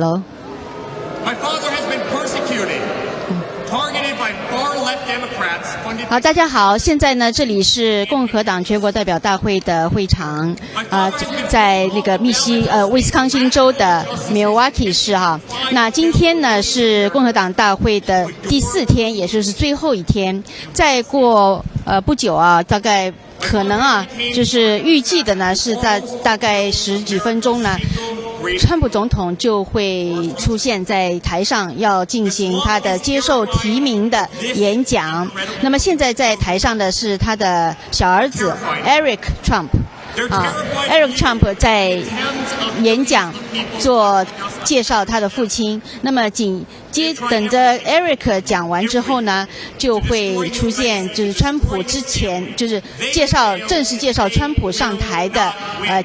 Hello. My father has been persecuted, targeted by far-left Democrats funded. 好，大家好，现在呢，这里是共和党全国代表大会的会场，在那个威斯康星州的 Milwaukee 市哈。那今天呢是共和党大会的第4天，也就是最后一天。再过不久啊，大概可能啊，就是预计的呢是在大概10几分钟呢。川普总统就会出现在台上，要进行他的接受提名的演讲。那么现在在台上的是他的小儿子 Eric Trump。Eric Trump 在演讲做介绍他的父亲。那么等着 Eric 讲完之后呢，就会出现就是川普之前就是正式介绍川普上台的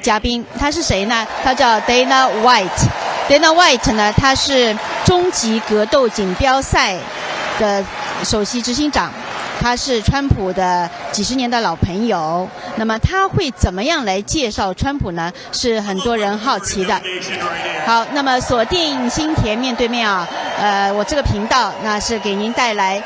嘉宾。他是谁呢？他叫 Dana White。Dana White 呢，他是终极格斗锦标赛的首席执行长。他是川普的几十年的老朋友，那么他会怎么样来介绍川普呢？是很多人好奇的。好，那么锁定新田面对面啊，我这个频道那是给您带来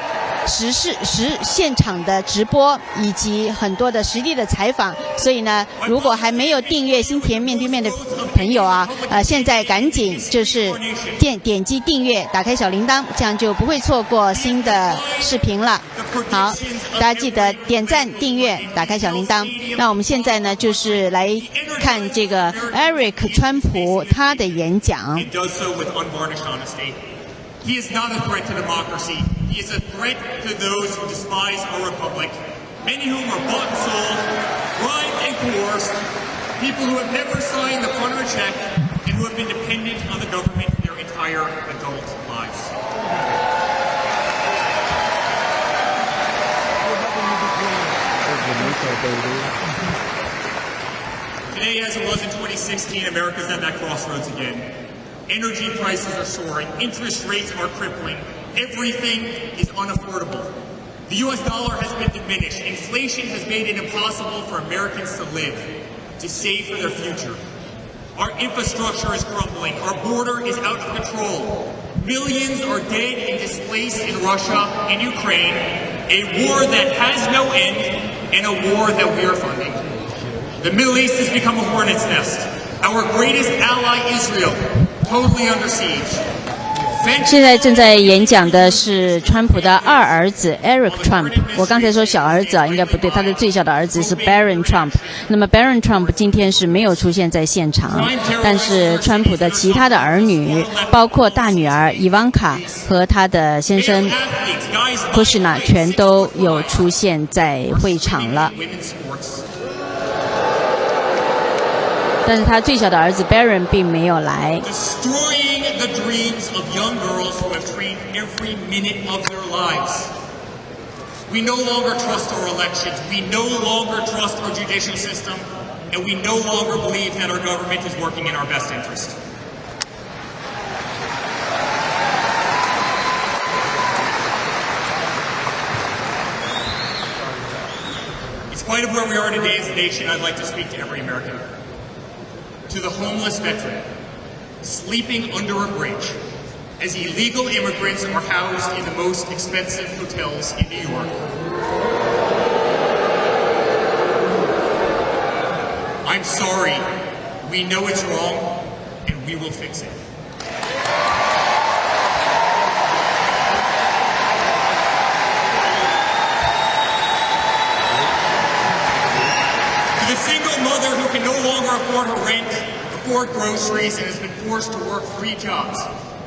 现场的直播以及很多的实地的采访，所以呢，如果还没有订阅新田面对面的朋友啊，现在赶紧就是点击订阅，打开小铃铛，这样就不会错过新的视频了。好，大家记得点赞、订阅、打开小铃铛。那我们现在呢，就是来看这个 Eric 川普他的演讲。He is not a threat to democracy. He is a threat to those who despise our republic, many whom are bought and sold, bribed and coerced, people who have never signed the front of a check, and who have been dependent on the government their entire adult lives. Today, as it was in 2016, America's at that crossroads again. Energy prices are soaring, interest rates are crippling, everything is unaffordable. The US dollar has been diminished, inflation has made it impossible for Americans to live, to save for their future. Our infrastructure is crumbling, our border is out of control. Millions are dead and displaced in Russia and Ukraine, a war that has no end, and a war that we are funding. The Middle East has become a hornet's nest. Our greatest ally, Israel, totally under siege. 现在正在演讲的是川普的二儿子 Eric Trump。我刚才说小儿子啊，应该不对，他的最小的儿子是 Barron Trump。那么 Barron Trump 今天是没有出现在现场，但是川普的其他的儿女，包括大女儿伊万卡和他的先生库什纳，全都有出现在会场了。但是他最小的儿子 Barron 并没有来。Destroying the dreams of young girls who have trained every minute of their lives. We no longer trust our elections. We no longer trust our judicial system. And we no longer believe that our government is working in our best interest. In spite of where we are today as a nation, I'd like to speak to every American. To the homeless veteran, sleeping under a bridge, as illegal immigrants are housed in the most expensive hotels in New York. I'm sorry. We know it's wrong, and we will fix it. To the single mother who can no longer afford her rent, afford groceries, and has been forced to work 3 jobs,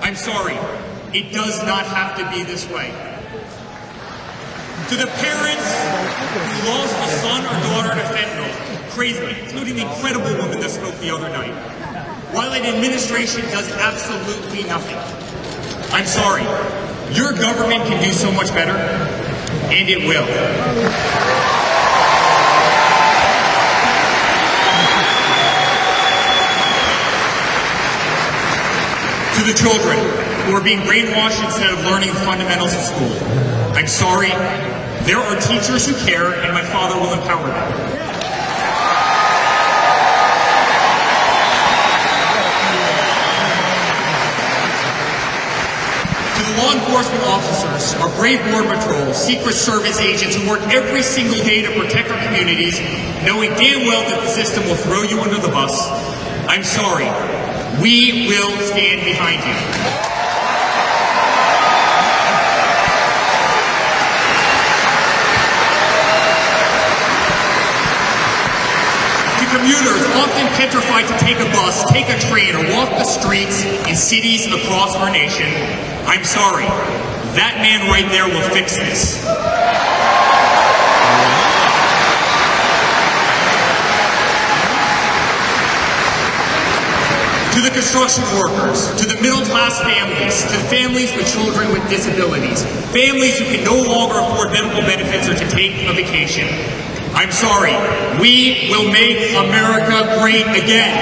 I'm sorry. It does not have to be this way. To the parents who lost a son or daughter to fentanyl, crazily, including the incredible woman that spoke the other night, while an administration does absolutely nothing, I'm sorry. Your government can do so much better, and it will. To the children who are being brainwashed instead of learning the fundamentals of school, I'm sorry. There are teachers who care, and my father will empower them. our law enforcement officers, our brave border patrol, Secret Service agents who work every single day to protect our communities, knowing damn well that the system will throw you under the bus, I'm sorry. We will stand behind you. Commuters often petrified to take a bus, take a train, or walk the streets in cities across our nation, I'm sorry. That man right there will fix this. To the construction workers, to the middle-class families, to families with children with disabilities, families who can no longer afford medical benefits or to take a vacation, I'm sorry, we will make America great again.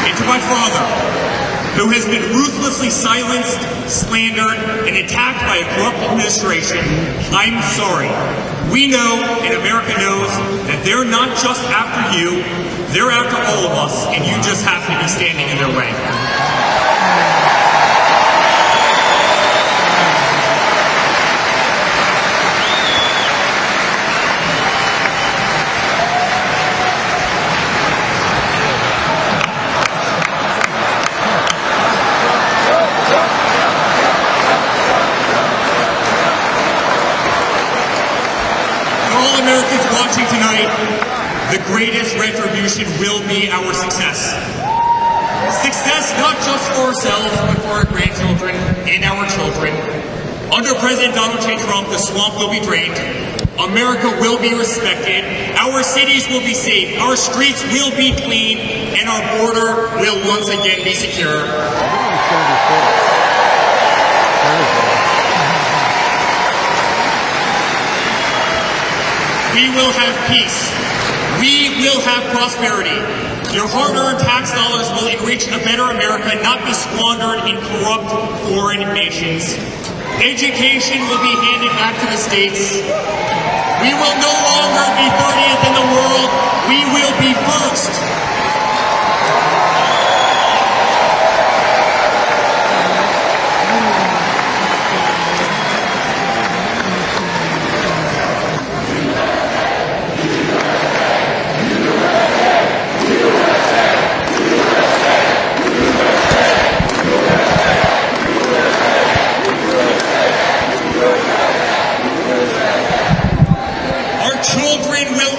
And to my father, who has been ruthlessly silenced, slandered, and attacked by a corrupt administration, I'm sorry. We know, and America knows, that they're not just after you, they're after all of us, and you just have to be standing in their way. For all Americans watching tonight, the greatest retribution will be our success. Success not just for ourselves, but for our grandchildren and our children. Under President Donald J. Trump, the swamp will be drained. America will be respected. Our cities will be safe. Our streets will be clean. And our border will once again be secure. We will have peace. We will have prosperity. Your hard-earned tax dollars will enrich a better America, not be squandered in corrupt foreign nations. Education will be handed back to the states. We will no longer be 30th in the world. We will be first.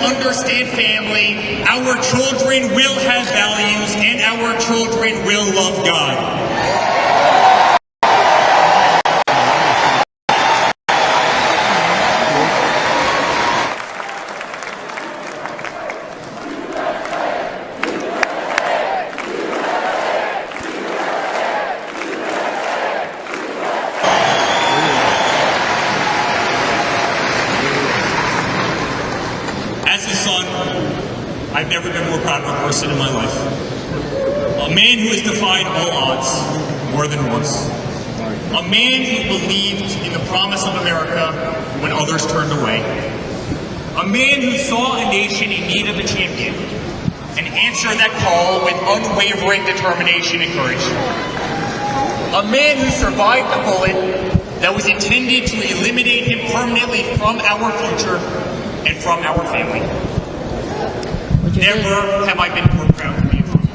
Understand family, our children will have values, and our children will love God. As a son, I've never been more proud of a person in my life. A man who has defied all odds more than once. A man who believed in the promise of America when others turned away. A man who saw a nation in need of a champion and answered that call with unwavering determination and courage. A man who survived the bullet that was intended to eliminate him permanently from our future and from our family. Never have I been more proud to be a father.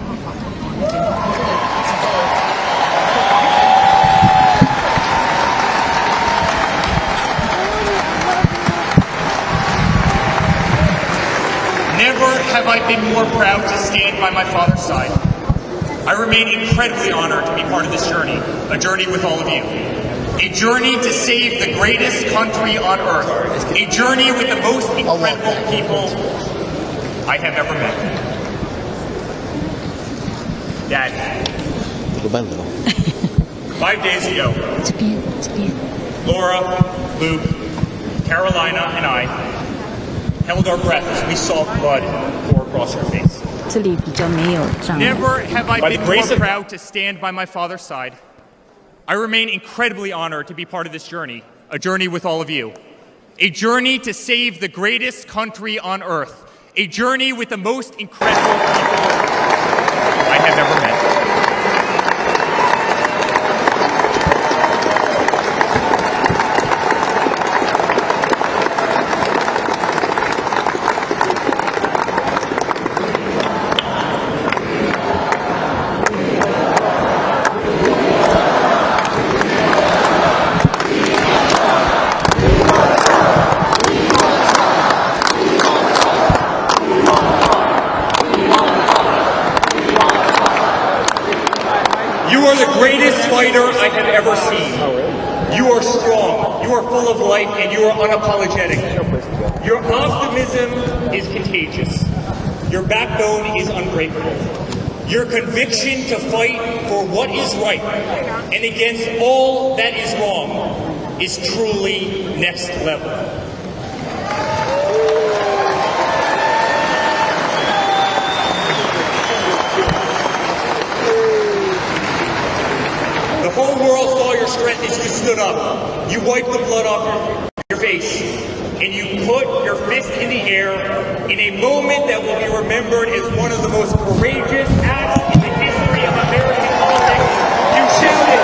Never have I been more proud to stand by my father's side. I remain incredibly honored to be part of this journey, a journey with all of you. A journey to save the greatest country on earth. A journey with the most incredible people I have ever met. Dad, 5 days ago, Laura, Luke, Carolina, and I held our breath as we saw blood pour across our face. Never have I been more proud to stand by my father's side. I remain incredibly honored to be part of this journey, a journey with all of you. a journey to save the greatest country on earth, a journey with the most incredible people I have ever met. You are the greatest fighter I have ever seen. You are strong, you are full of life, and you are unapologetic. Your optimism is contagious. Your backbone is unbreakable. Your conviction to fight for what is right and against all that is wrong is truly next level. The whole world saw your strength as you stood up. You wiped the blood off your face, and you put your fist in the air in a moment that will be remembered as one of the most courageous acts in the history of American politics. You shouted,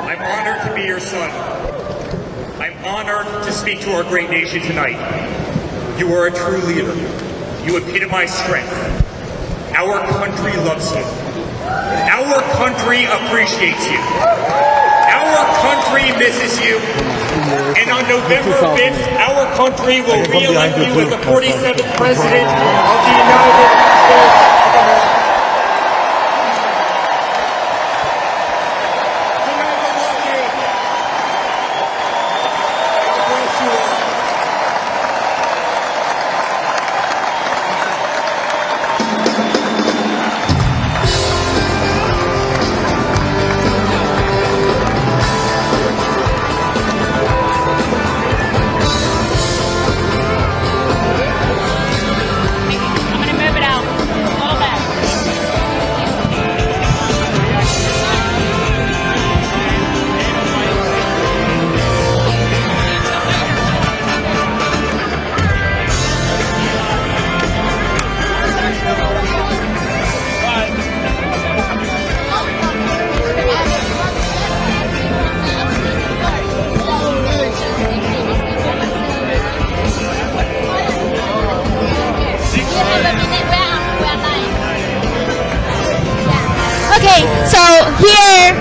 I'm honored to be your son. I'm honored to speak to our great nation tonight. You are a true leader. You epitomize strength. Our country loves you. Our country appreciates you. Our country misses you. And on November 5th, our country will re-elect you as the 47th President of the United States of America. Okay, so here,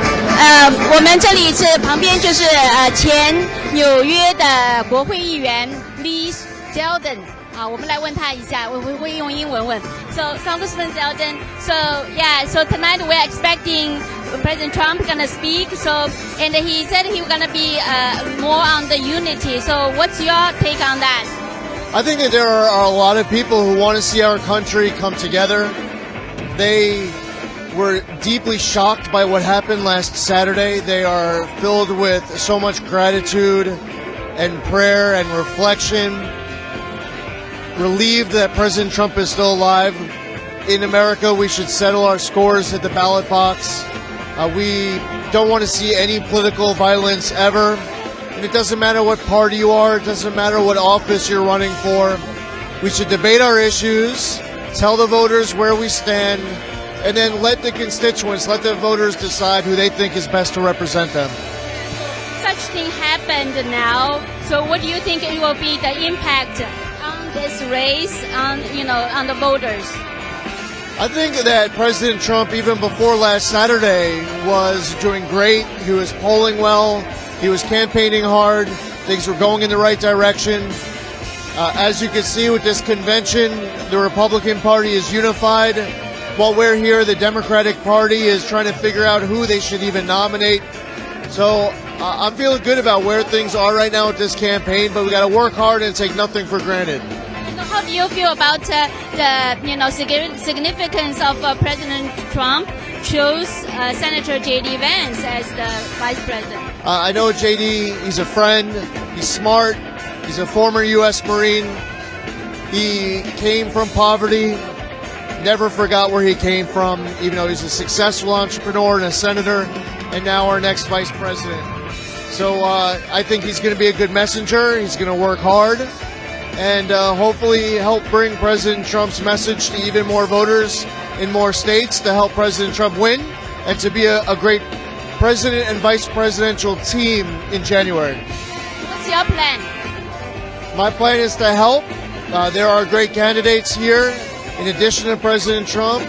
我们这里是旁边就是前纽约的国会议员 Lee Zeldin 啊，我们来问他一下，我会用英文问。So Congressman Zeldin, so yeah, so tonight we're expecting President Trump gonna speak. So and he said he was gonna be more on the unity. So what's your take on that? I think that there are a lot of people who want to see our country come together. They were deeply shocked by what happened last Saturday. They are filled with so much gratitude and prayer and reflection, relieved that President Trump is still alive. In America, we should settle our scores at the ballot box. We don't want to see any political violence ever. And it doesn't matter what party you are. It doesn't matter what office you're running for. We should debate our issues, tell the voters where we stand, and then let the constituents, let the voters decide who they think is best to represent them. Such thing happened now. So what do you think it will be the impact on this race, on the voters? I think that President Trump, even before last Saturday, was doing great. He was polling well. He was campaigning hard. Things were going in the right direction. As you can see with this convention, the Republican Party is unified. While we're here, the Democratic Party is trying to figure out who they should even nominate. So I'm feeling good about where things are right now with this campaign, but we got to work hard and take nothing for granted. So how do you feel about the significance of President Trump chose Senator J.D. Vance as the vice president? I know J.D., he's a friend, he's smart, he's a former U.S. Marine. He came from poverty, never forgot where he came from, even though he's a successful entrepreneur and a senator, and now our next vice president. So I think he's going to be a good messenger. He's going to work hard and hopefully help bring President Trump's message to even more voters in more states to help President Trump win and to be a great president and vice presidential team in January. What's your plan? My plan is to help. There are great candidates here in addition to President Trump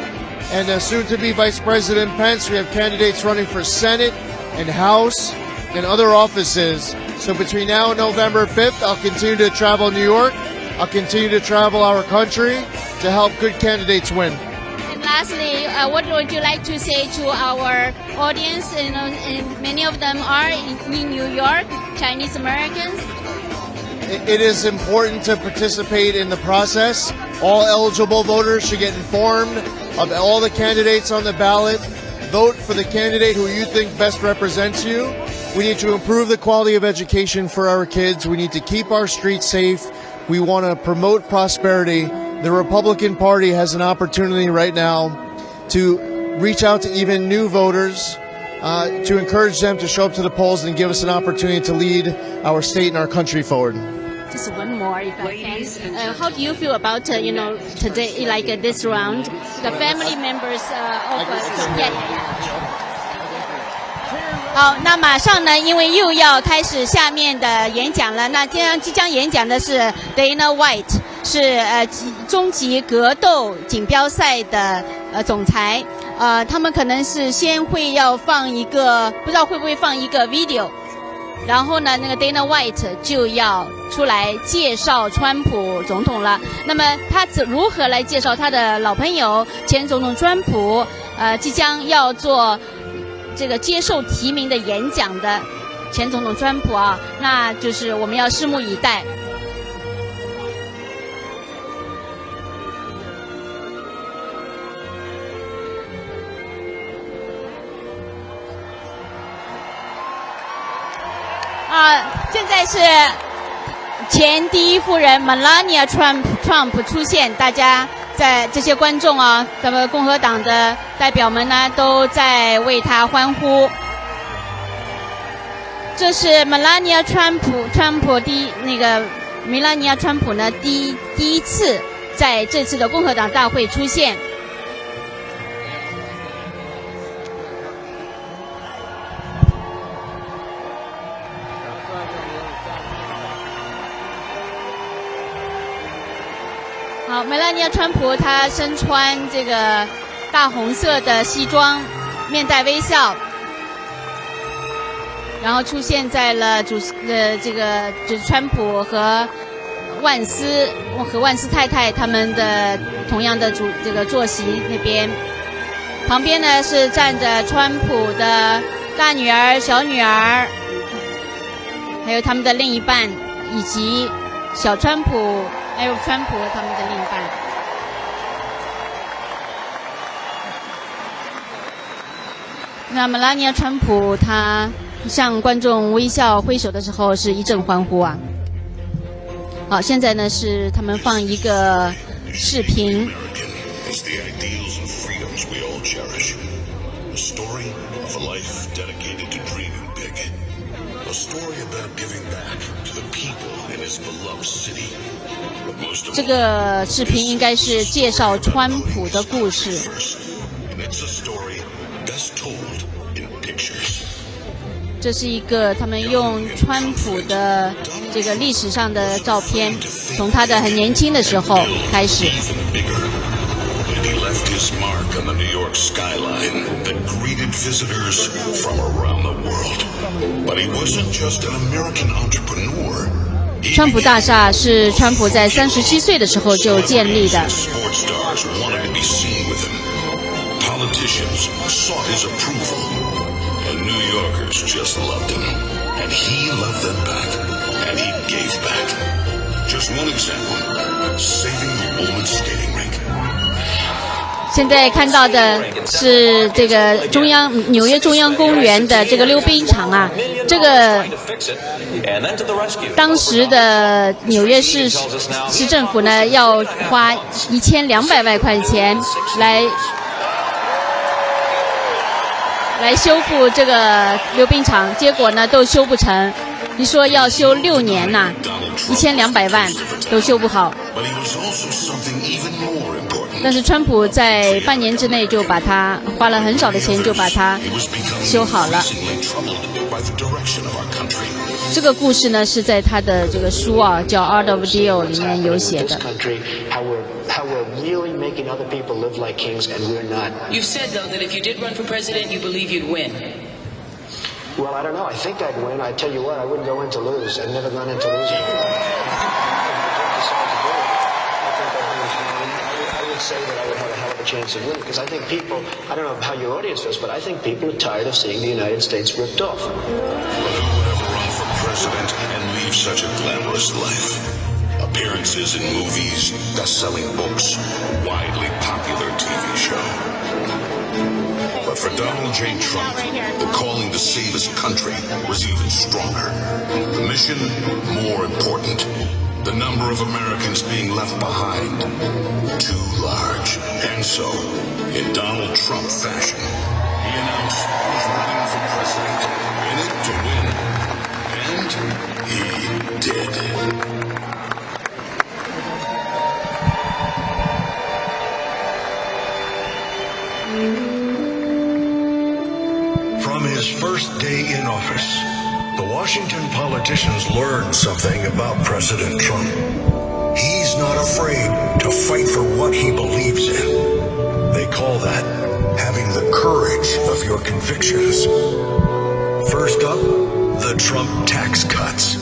and soon-to-be Vice President Pence. We have candidates running for Senate and House and other offices. So between now and November 5th, I'll continue to travel New York. I'll continue to travel our country to help good candidates win. And lastly, what would you like to say to our audience? And many of them are in New York, Chinese Americans. It is important to participate in the process. All eligible voters should get informed of all the candidates on the ballot. Vote for the candidate who you think best represents you. We need to improve the quality of education for our kids. We need to keep our streets safe. We want to promote prosperity. The Republican Party has an opportunity right now to reach out to even new voters, to encourage them to show up to the polls and give us an opportunity to lead our state and our country forward. Just one more, if I can. How do you feel about today, like this round, the family members of 好，那马上呢，因为又要开始下面的演讲了。那即将演讲的是 Dana White， 是终极格斗锦标赛的总裁。他们可能是先会要放一个，不知道会不会放一个 video。然后呢，那个 Dana White 就要出来介绍川普总统了。那么他如何来介绍他的老朋友前总统川普？即将要做这个接受提名的演讲的前总统川普啊，那就是我们要拭目以待。现在是前第一夫人 Melania Trump 出现，大家在这些观众啊，咱们共和党的代表们呢，都在为他欢呼。这是 Melania Trump 呢第一次在这次的共和党大会出现。好，梅兰妮·川普她身穿这个大红色的西装，面带微笑，然后出现在了这个就是川普和万斯太太他们的同样的这个坐席那边，旁边呢是站着川普的大女儿、小女儿，还有他们的另一半，以及小川普。还有川普和他们的另一半。那么拉尼亚川普他向观众微笑挥手的时候是一阵欢呼啊。好，现在呢是他们放一个视频。这个视频应该是介绍川普的故事。这是一个他们用川普的这个历史上的照片，从他的很年轻的时候开始。川普大厦是川普在37岁的时候就建立的。现在看到的是这个纽约中央公园的这个溜冰场啊，这个当时的纽约市政府呢要花1200万块钱来修复这个溜冰场，结果呢都修不成。你说要修6年呐，1200万都修不好。但是川普在半年之内就把它花了很少的钱就把它修好了。这个故事呢是在他的这个书啊叫《Art of Deal》里面有写的。How we're really making other people live like kings and we're not. You've said, though, that if you did run for president, you believe you'd win. Well, I don't know. I think I'd win. I tell you what, I wouldn't go in to lose. I've never gone into losing. I would say that I would have a hell of a chance of winning because I think people, I don't know how your audience feels, but I think people are tired of seeing the United States ripped off. But who would ever run for president and leave such a glamorous life? Appearances in movies, best-selling books, widely popular TV show. But for Donald J. Trump, the calling to save his country was even stronger. The mission, more important. The number of Americans being left behind, too large. And so, in Donald Trump fashion, he announced he was running for president, in it to win. And he did. From his first day in office, the Washington politicians learned something about President Trump. He's not afraid to fight for what he believes in. They call that having the courage of your convictions. First up, the Trump tax cuts.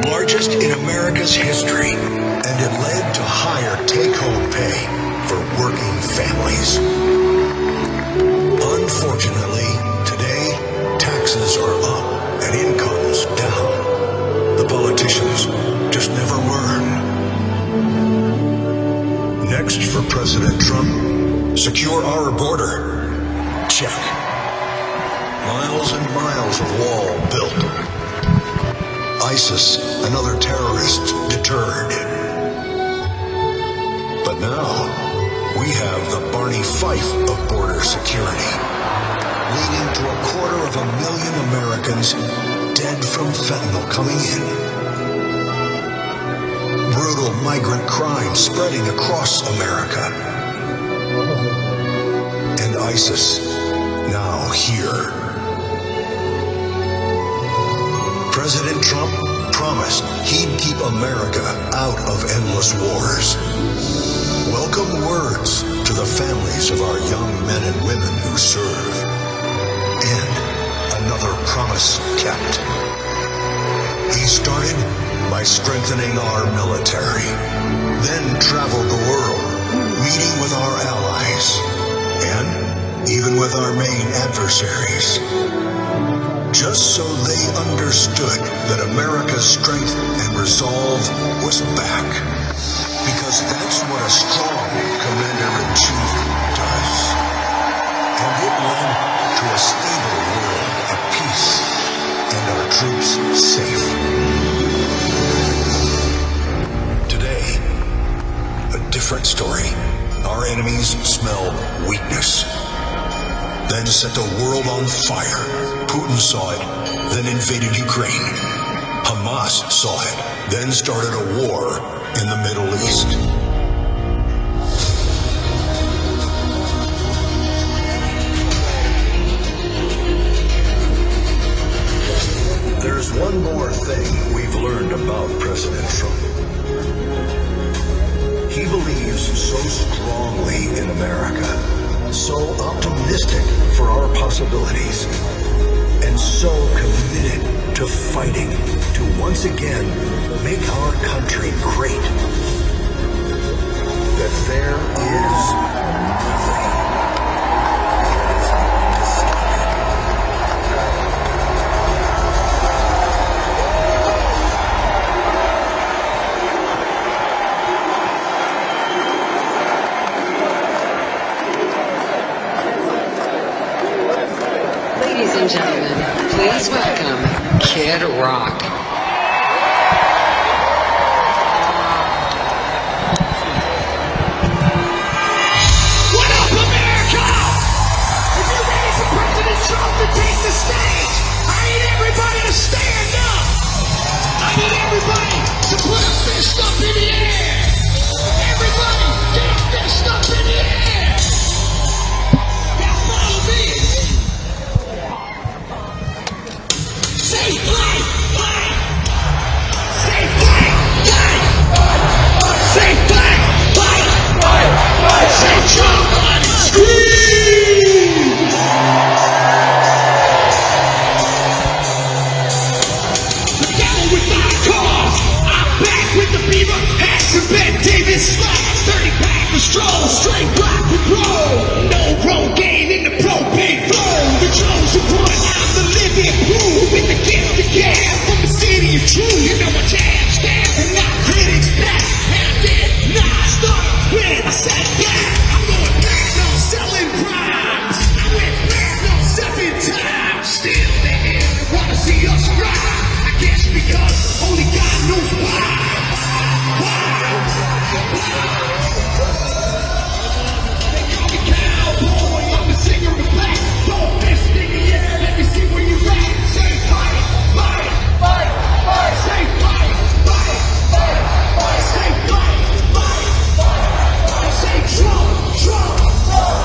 Largest in America's history, and it led to higher take-home pay for working families. Unfortunately, today, taxes are up and incomes down. The politicians just never learn. Next for President Trump, secure our border. Check. Miles and miles of wall built. ISIS and other terrorists deterred. But now, we have the Barney Fife of border security, leading to 250,000 Americans dead from fentanyl coming in. Brutal migrant crime spreading across America. And ISIS now here. President Trump promised he'd keep America out of endless wars. Welcome words to the families of our young men and women who serve. And another promise kept. He started by strengthening our military, then traveled the world, meeting with our allies, and even with our main adversaries. Just so they understood that America's strength and resolve was back. Because that's what a strong commander-in-chief does. And it led to a stable world at peace and our troops safe. Today, a different story. Our enemies smell weakness. Then set the world on fire. Putin saw it, then invaded Ukraine. Hamas saw it, then started a war in the Middle East. There's one more thing we've learned about President Trump. He believes so strongly in America, so optimistic for our possibilities, and so committed to fighting to once again make our country great, that there is nothing to stop it. Ladies and gentlemen, please welcome Kid Rock. What up, America? If you're ready for President Trump to take the stage, I need everybody to stand up. I need everybody to put a fist up in the air. Everybody, get a fist up in the air. Now follow me. Say flight, flight. Say flight, flight. Say flight, flight. Say Trump, scream. The devil with my cause. I'm back with the beaver hats and Ben Davis slacks. 30-pack of straw, straight rock and roll. No Rogaine in the propane flow. The chosen one, I'm the living proof. With the gift to gab from the city of truth. You know my jab, stab, and not critics back. And I did not start with a setback. I'm going back, no selling rhymes. I went back, no 7 times. Still they wanna see us rise. I guess because only God knows why. They call me cowboy, I'm a singer of black. Throw a fist in the air, let me see where you're at. Say fight, fight, fight, fight. Say fight, fight, fight, fight. Say fight, fight, fight, fight. Say Trump, Trump, Trump.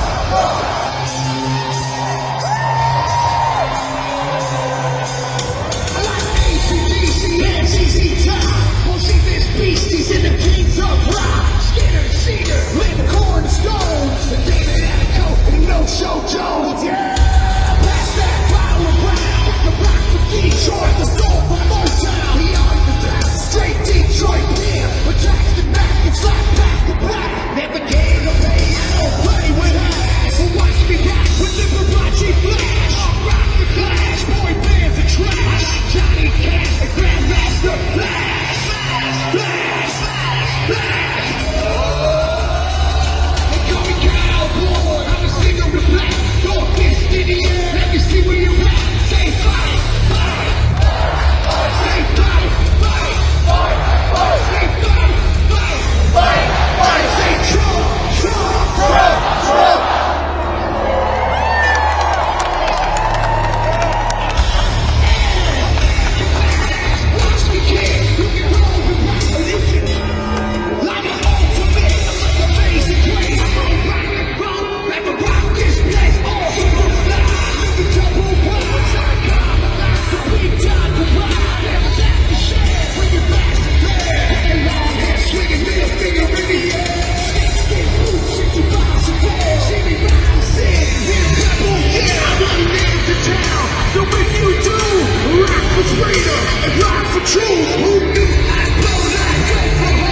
I like AC/DC and ZZ Top. We'll see this beasties in the kings of rock. Skinner, Cedar, Lynn, Cornerstone. The David Attico and No Show Jones. Yeah, pass that bottle around. The rock from Detroit, the soul from Motown. He on the back, straight Detroit beer. Attacks the Mac, it's like back to back. Never gave a pay, I don't play with ass. Well, watch me rock with Liberace Flash. I'll rock the Clash, boy bands are trash. I like Johnny Cash, the Grandmaster Flash. Flash, flash, flash. They call me cowboy, I'm a singer of black. Throw a fist in the air, let me see where you're at. Say fight, fight, fight. Say fight, fight, fight, fight. Say fight, fight, fight, fight. Say Trump, Trump, Trump, Trump. Watch me, kid. You can roll with revolution. Like a ultimate, like amazing grace. I'm gonna rock and roll, never rock this place. Superfly, live the double wide. Come alive, so big time to ride. Never have to share when you're back to there. And long hair swinging, middle finger in the air. Stick boots, 60 miles a day. See me ride and sing, hit a pebble, yeah. I'm running into town, so if you do, rock for freedom and rock for truth. Who knew I'd blow like Oklahoma,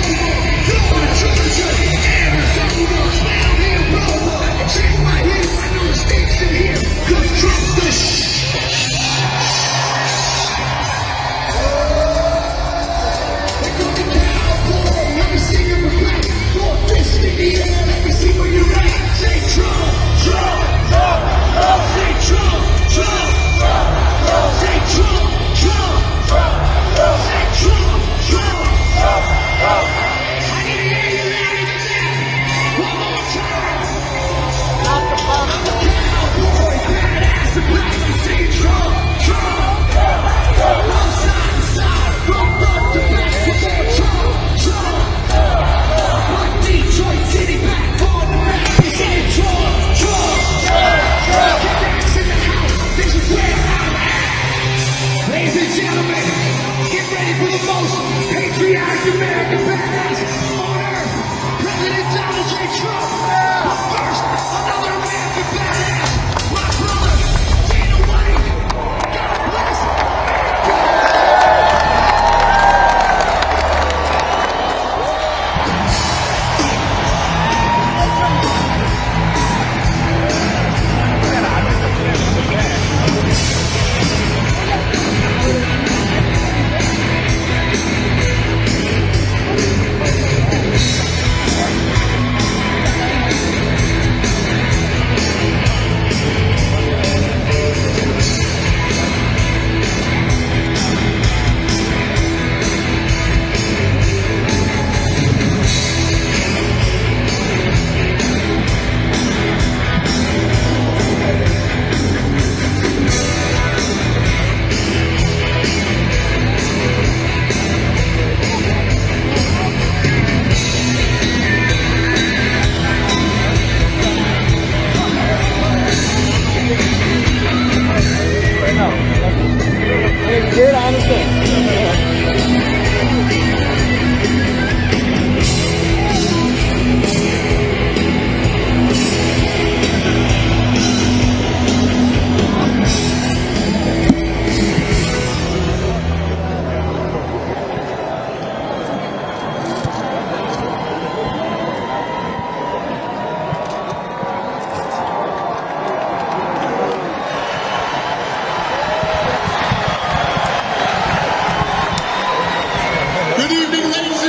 Florida, Georgia, Arizona, down here, Roma. Check my hip, I know the stakes in here, 'cause Trump's the They call me cowboy, I'm a singer of black. Throw a fist in the air, let me see where you're at. Say Trump, Trump, Trump, Trump. Say Trump, Trump, Trump, Trump. Say Trump, Trump, Trump, Trump. Say Trump,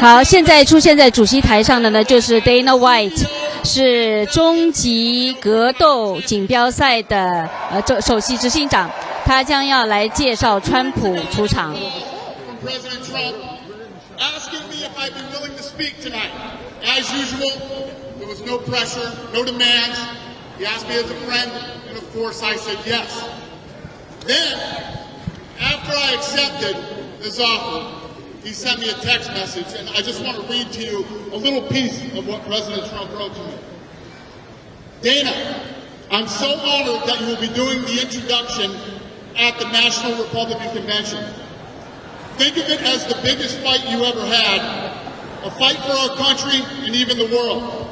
好，现在出现在主席台上的呢，就是 Dana White， 是终极格斗锦标赛的首席执行长，他将要来介绍川普出场。President Trump asking me if I'd be willing to speak tonight. As usual, there was no pressure, no demands. He asked me as a friend, and of course I said yes. Then, after I accepted his offer, he sent me a text message, and I just want to read to you a little piece of what President Trump wrote to me. Dana, I'm so honored that you will be doing the introduction at the National Republican Convention. Think of it as the biggest fight you ever had, a fight for our country and even the world.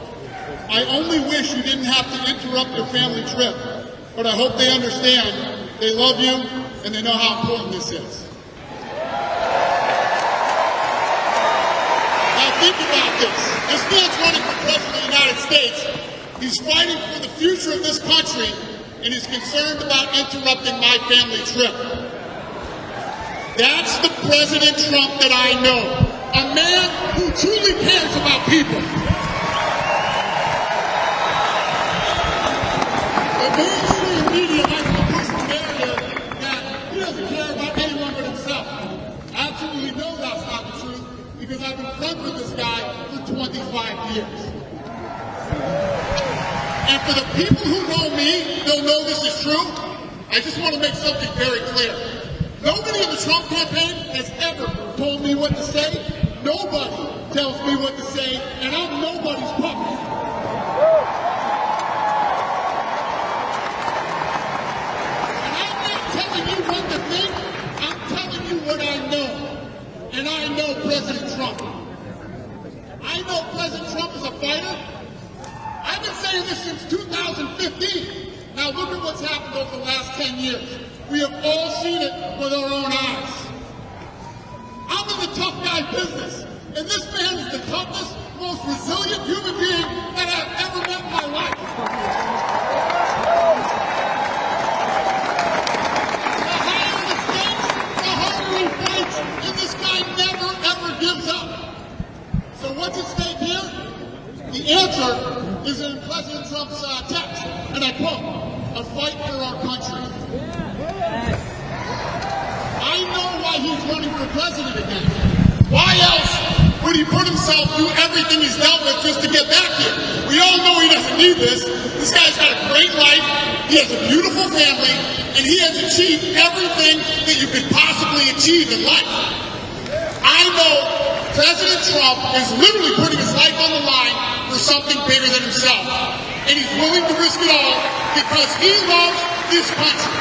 I only wish you didn't have to interrupt your family trip, but I hope they understand they love you and they know how important this is. Now think about this. This man's running for president of the United States. He's fighting for the future of this country and is concerned about interrupting my family trip. That's the President Trump that I know. A man who truly cares about people. The mainstream media likes to push the narrative that he doesn't care about anyone but himself. I absolutely know that's not the truth because I've been friends with this guy for 25 years. And for the people who know me, they'll know this is true. I just want to make something very clear. Nobody in the Trump campaign has ever told me what to say. Nobody tells me what to say, and I'm nobody's puppet. And I'm not telling you what to think. I'm telling you what I know. And I know President Trump. I know President Trump is a fighter. I've been saying this since 2015. Now look at what's happened over the last 10 years. We have all seen it with our own eyes. I'm in the tough guy business, and this man is the toughest, most resilient human being that I've ever met in my life. The higher the stakes, the harder he fights, and this guy never, ever gives up. So what's at stake here? The answer is in President Trump's text, and I quote, "A fight for our country." I know why he's running for president again. Why else would he put himself through everything he's dealt with just to get back here? We all know he doesn't need this. This guy's got a great life, he has a beautiful family, and he has achieved everything that you could possibly achieve in life. I know President Trump is literally putting his life on the line for something bigger than himself. And he's willing to risk it all because he loves this country.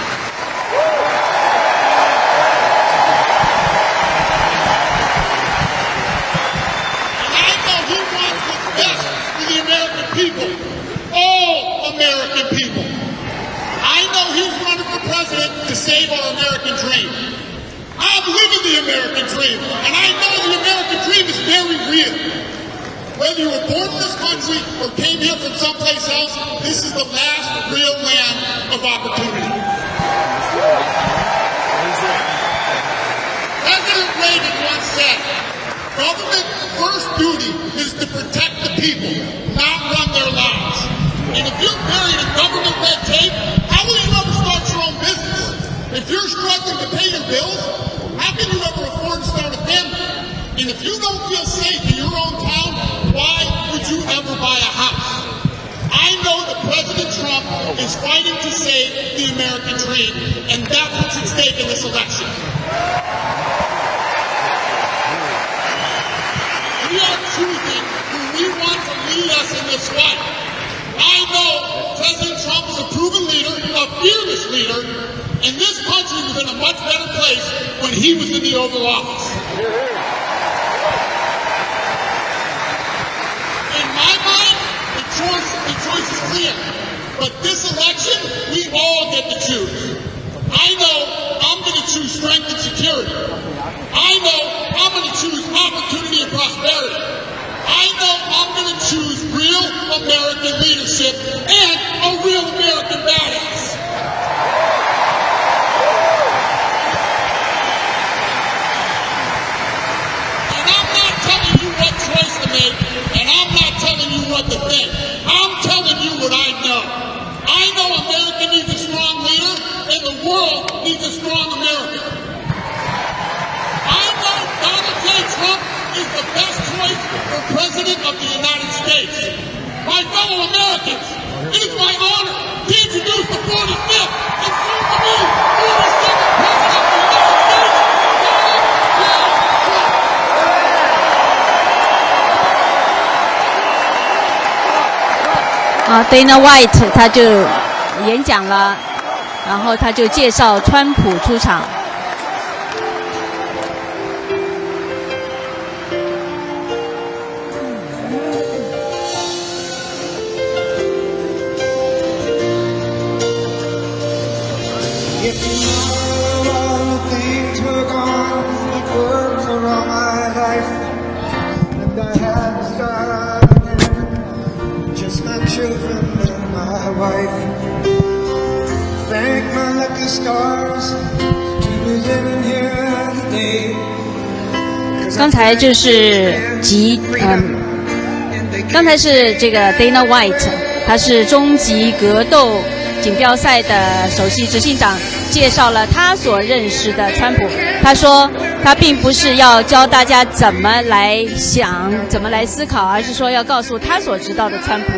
And I know he wants what's best for the American people. All American people. I know he's running for president to save our American dream. I'm living the American dream, and I know the American dream is very real. Whether you were born in this country or came here from someplace else, this is the last real land of opportunity. President Reagan once said, government's first duty is to protect the people, not run their lives. And if you're buried in government red tape, how will you ever start your own business? If you're struggling to pay your bills, how can you ever afford to start a family? And if you don't feel safe in your own town, why would you ever buy a house? I know that President Trump is fighting to save the American dream, and that's what's at stake in this election. We are choosing who we want to lead us in this fight. I know President Trump is a proven leader, a fearless leader, and this country was in a much better place when he was in the Oval Office. In my mind, the choice is clear. But this election, we all get to choose. I know I'm going to choose strength and security. I know I'm going to choose opportunity and prosperity. I know I'm going to choose real American leadership and a real American badass. And I'm not telling you what needs a strong America. I know Donald J. Trump is the best choice for President of the United States. My fellow Americans, it is my honor to introduce the 45th and soon to be 47th President of the United States, Donald J. Trump. Dana White 他就演讲了，然后他就介绍川普出场。刚才就是刚才是这个 Dana White， 他是终极格斗锦标赛的首席执行长，介绍了他所认识的川普。他说他并不是要教大家怎么来想、怎么来思考，而是说要告诉他所知道的川普。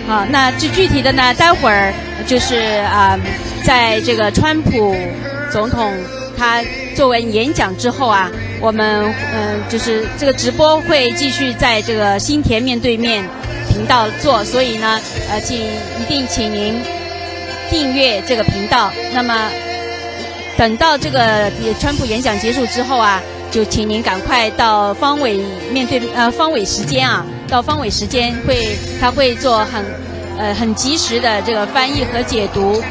好，那具体的呢，待会儿就是在这个川普总统他做完演讲之后啊，我们就是这个直播会继续在这个新田面对面频道做，所以呢一定请您订阅这个频道。那么等到这个川普演讲结束之后啊，就请您赶快到方伟方伟时间啊，到方伟时间他会做很及时的这个翻译和解读。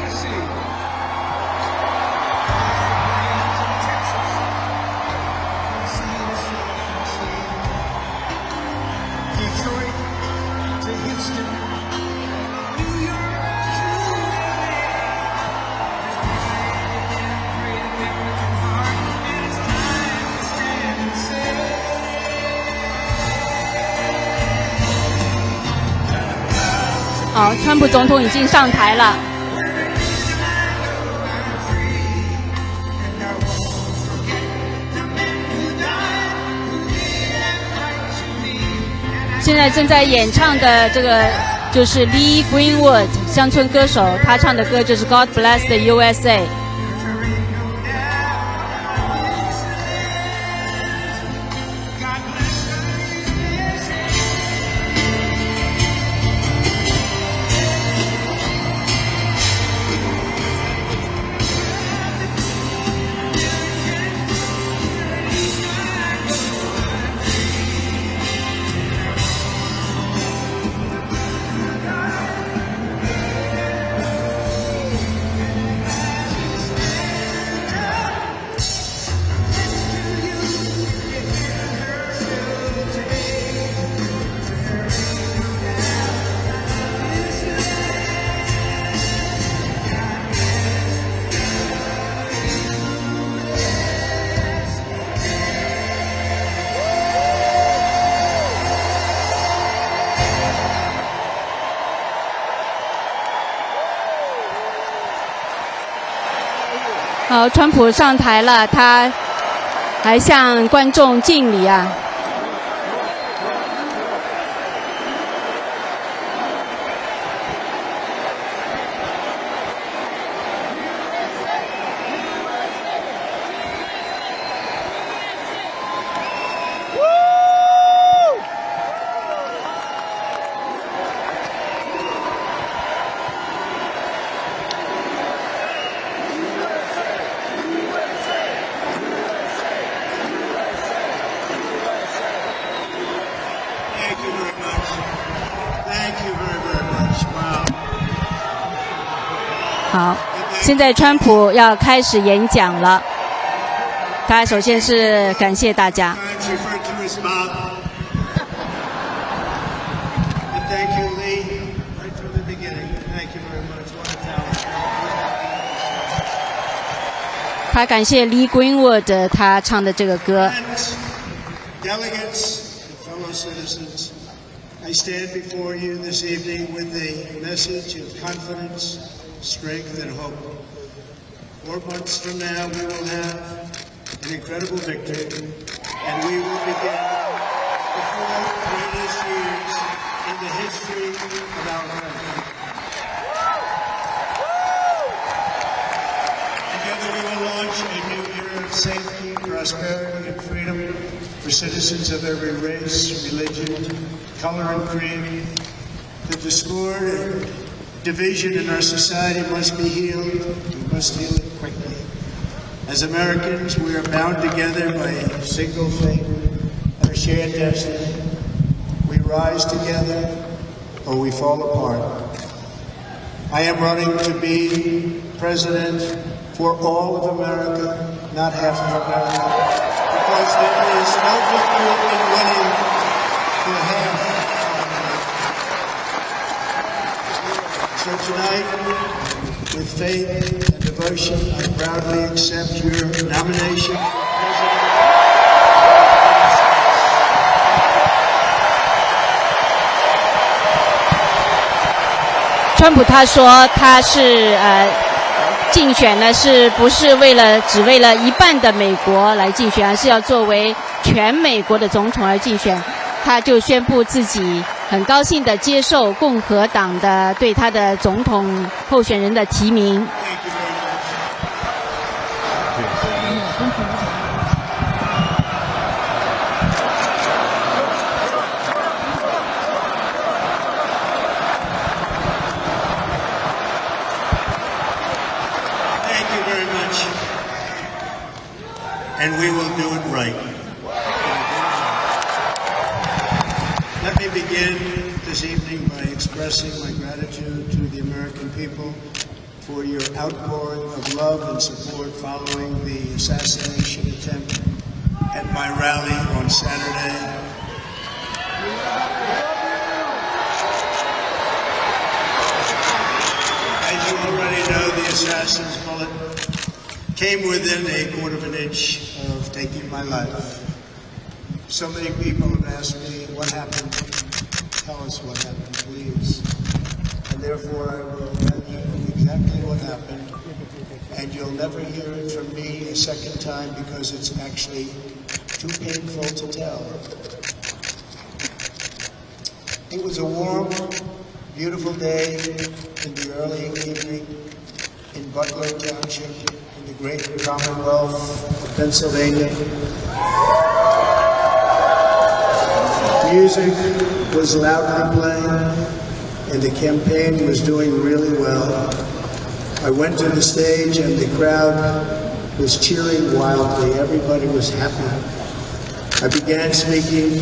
好，川普总统已经上台了。现在正在演唱的这个就是 Lee Greenwood 乡村歌手，他唱的歌就是 God Bless the USA。好，川普上台了，他还向观众敬礼啊。好，现在川普要开始演讲了。他首先是感谢大家。他感谢 Lee Greenwood 他唱的这个歌。Delegates and fellow citizens, I stand before you this evening with a message of confidence strength, and hope. 4 months from now, we will have an incredible victory, and we will begin the 4 greatest years in the history of our country. Together we will launch a new era of safety, prosperity, and freedom for citizens of every race, religion, color, and creed. The discord and division in our society must be healed. We must heal it quickly. As Americans, we are bound together by a single faith and a shared destiny. We rise together or we fall apart. I am running to be president for all of America, not half of America, because there is no victory in winning for half of America. So tonight, with faith and devotion, I proudly accept your nomination for president. 川普他说他是竞选呢，是不是只为了一半的美国来竞选，而是要作为全美国的总统而竞选。他就宣布自己很高兴地接受共和党的对他的总统候选人的提名。And we will do it right. Let me begin this evening by expressing my gratitude to the American people for your outpouring of love and support following the assassination attempt at my rally on Saturday. As you already know, the assassin's bullet came within a quarter of an inch of taking my life. So many people have asked me, what happened? Tell us what happened, please. And therefore I will tell you exactly what happened. And you'll never hear it from me a second time because it's actually too painful to tell. It was a warm, beautiful day in the early evening in Butler Township, the great Commonwealth of Pennsylvania. Music was loudly playing, and the campaign was doing really well. I went to the stage, and the crowd was cheering wildly. Everybody was happy. I began speaking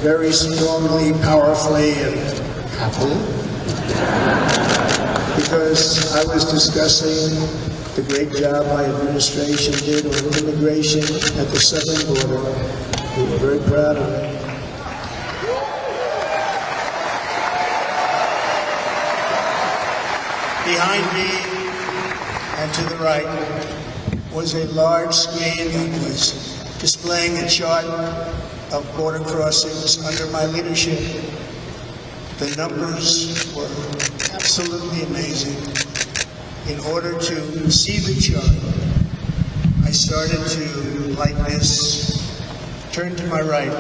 very strongly, powerfully, and happily, because I was discussing the great job my administration did on immigration at the southern border. We were very proud of it. Behind me and to the right was a large screen that was displaying a chart of border crossings under my leadership. The numbers were absolutely amazing. In order to see the chart, I started to, like this, turn to my right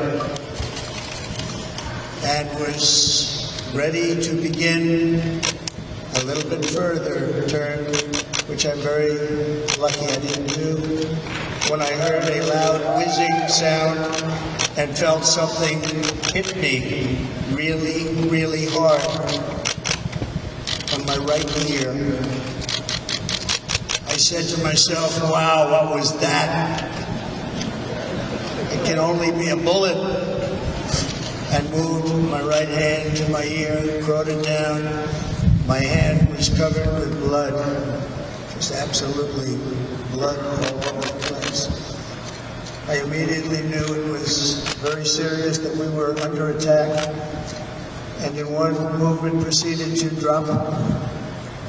and was ready to begin a little bit further turn, which I'm very lucky I didn't do, when I heard a loud whizzing sound and felt something hit me really, really hard on my right ear. I said to myself, wow, what was that? It can only be a bullet. And moved my right hand to my ear, brought it down. My hand was covered with blood, just absolutely blood all over the place. I immediately knew it was very serious, that we were under attack, and in one movement proceeded to drop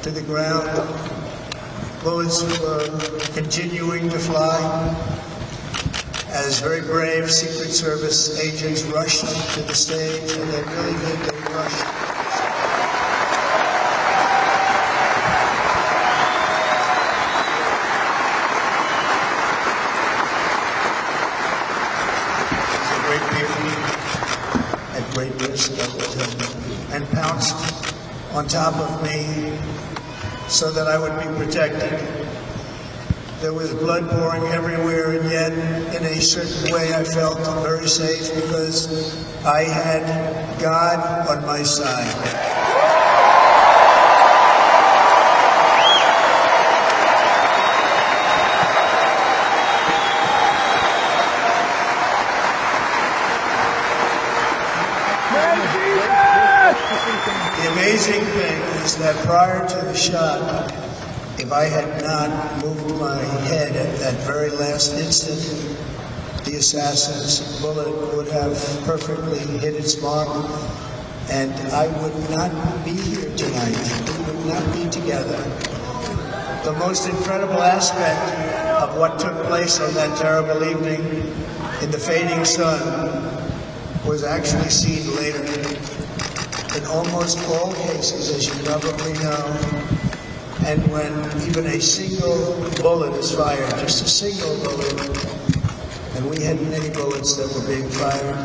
to the ground. Bullets were continuing to fly as very brave Secret Service agents rushed to the stage, and they really did, they rushed. on top of me so that I would be protected. There was blood pouring everywhere, and yet in a certain way I felt very safe because I had God on my side. The amazing thing is that prior to the shot, if I had not moved my head at that very last instant, the assassin's bullet would have perfectly hit its mark, and I would not be here tonight. We would not be together. The most incredible aspect of what took place on that terrible evening in the fading sun was actually seen later. In almost all cases, as you probably know, and when even a single bullet is fired, just a single bullet, and we had many bullets that were being fired,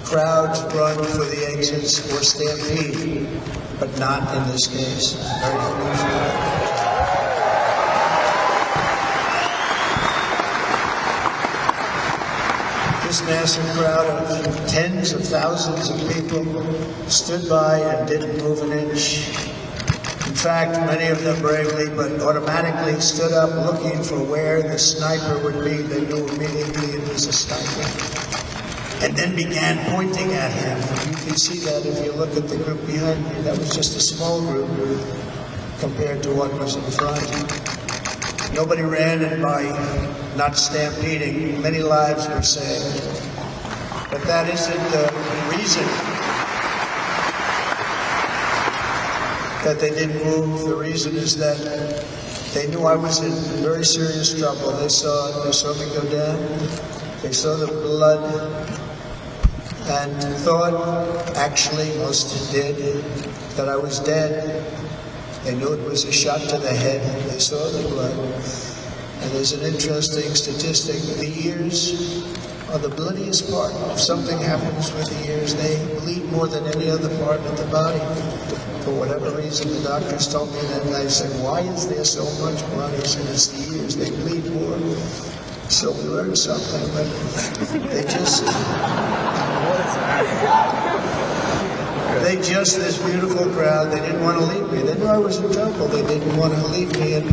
crowds run for the exits or stampede, but not in this case. Very unusual. This massive crowd of tens of thousands of people stood by and didn't move an inch. In fact, many of them bravely but automatically stood up looking for where the sniper would be. They knew immediately it was a sniper. And then began pointing at him. You can see that if you look at the group behind me. That was just a small group compared to what was in front. Nobody ran, and by not stampeding, many lives were saved. But that isn't the reason that they didn't move. The reason is that they knew I was in very serious trouble. They saw me go down. They saw the blood and thought, actually most did, that I was dead. They knew it was a shot to the head. They saw the blood. And there's an interesting statistic. The ears are the bloodiest part. If something happens with the ears, they bleed more than any other part of the body. For whatever reason, the doctors told me that, and I said, why is there so much blood? He said, it's the ears. They bleed more. So we learned something, but they just, this beautiful crowd, they didn't want to leave me. They knew I was in trouble. They didn't want to leave me. And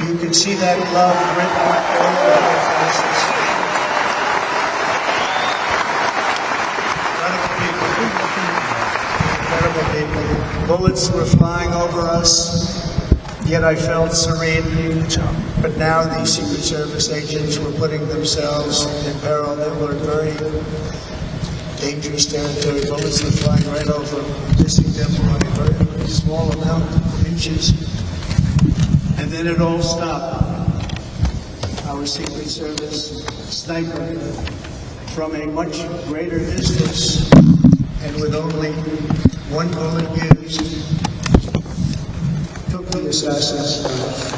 you can see that love written all over their faces. Incredible people. Incredible people. Bullets were flying over us, yet I felt serene. But now the Secret Service agents were putting themselves in peril. They were very dangerous territory. Bullets were flying right over, missing them by a very small amount of inches. And then it all stopped. Our Secret Service sniper, from a much greater distance and with only one bullet used, took the assassin's life.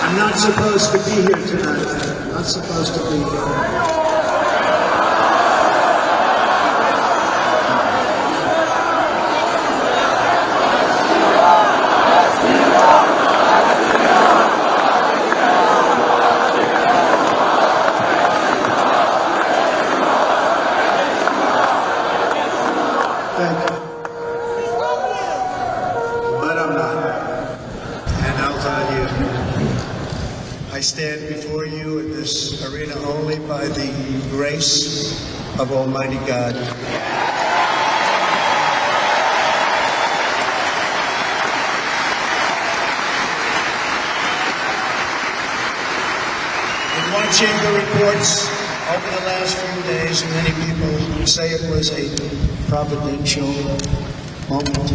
I'm not supposed to be here tonight. I'm not supposed to be here. But I'm not. And I'll tell you, I stand before you in this arena only by the grace of Almighty God. In watching the reports over the last few days, many people say it was a providential moment.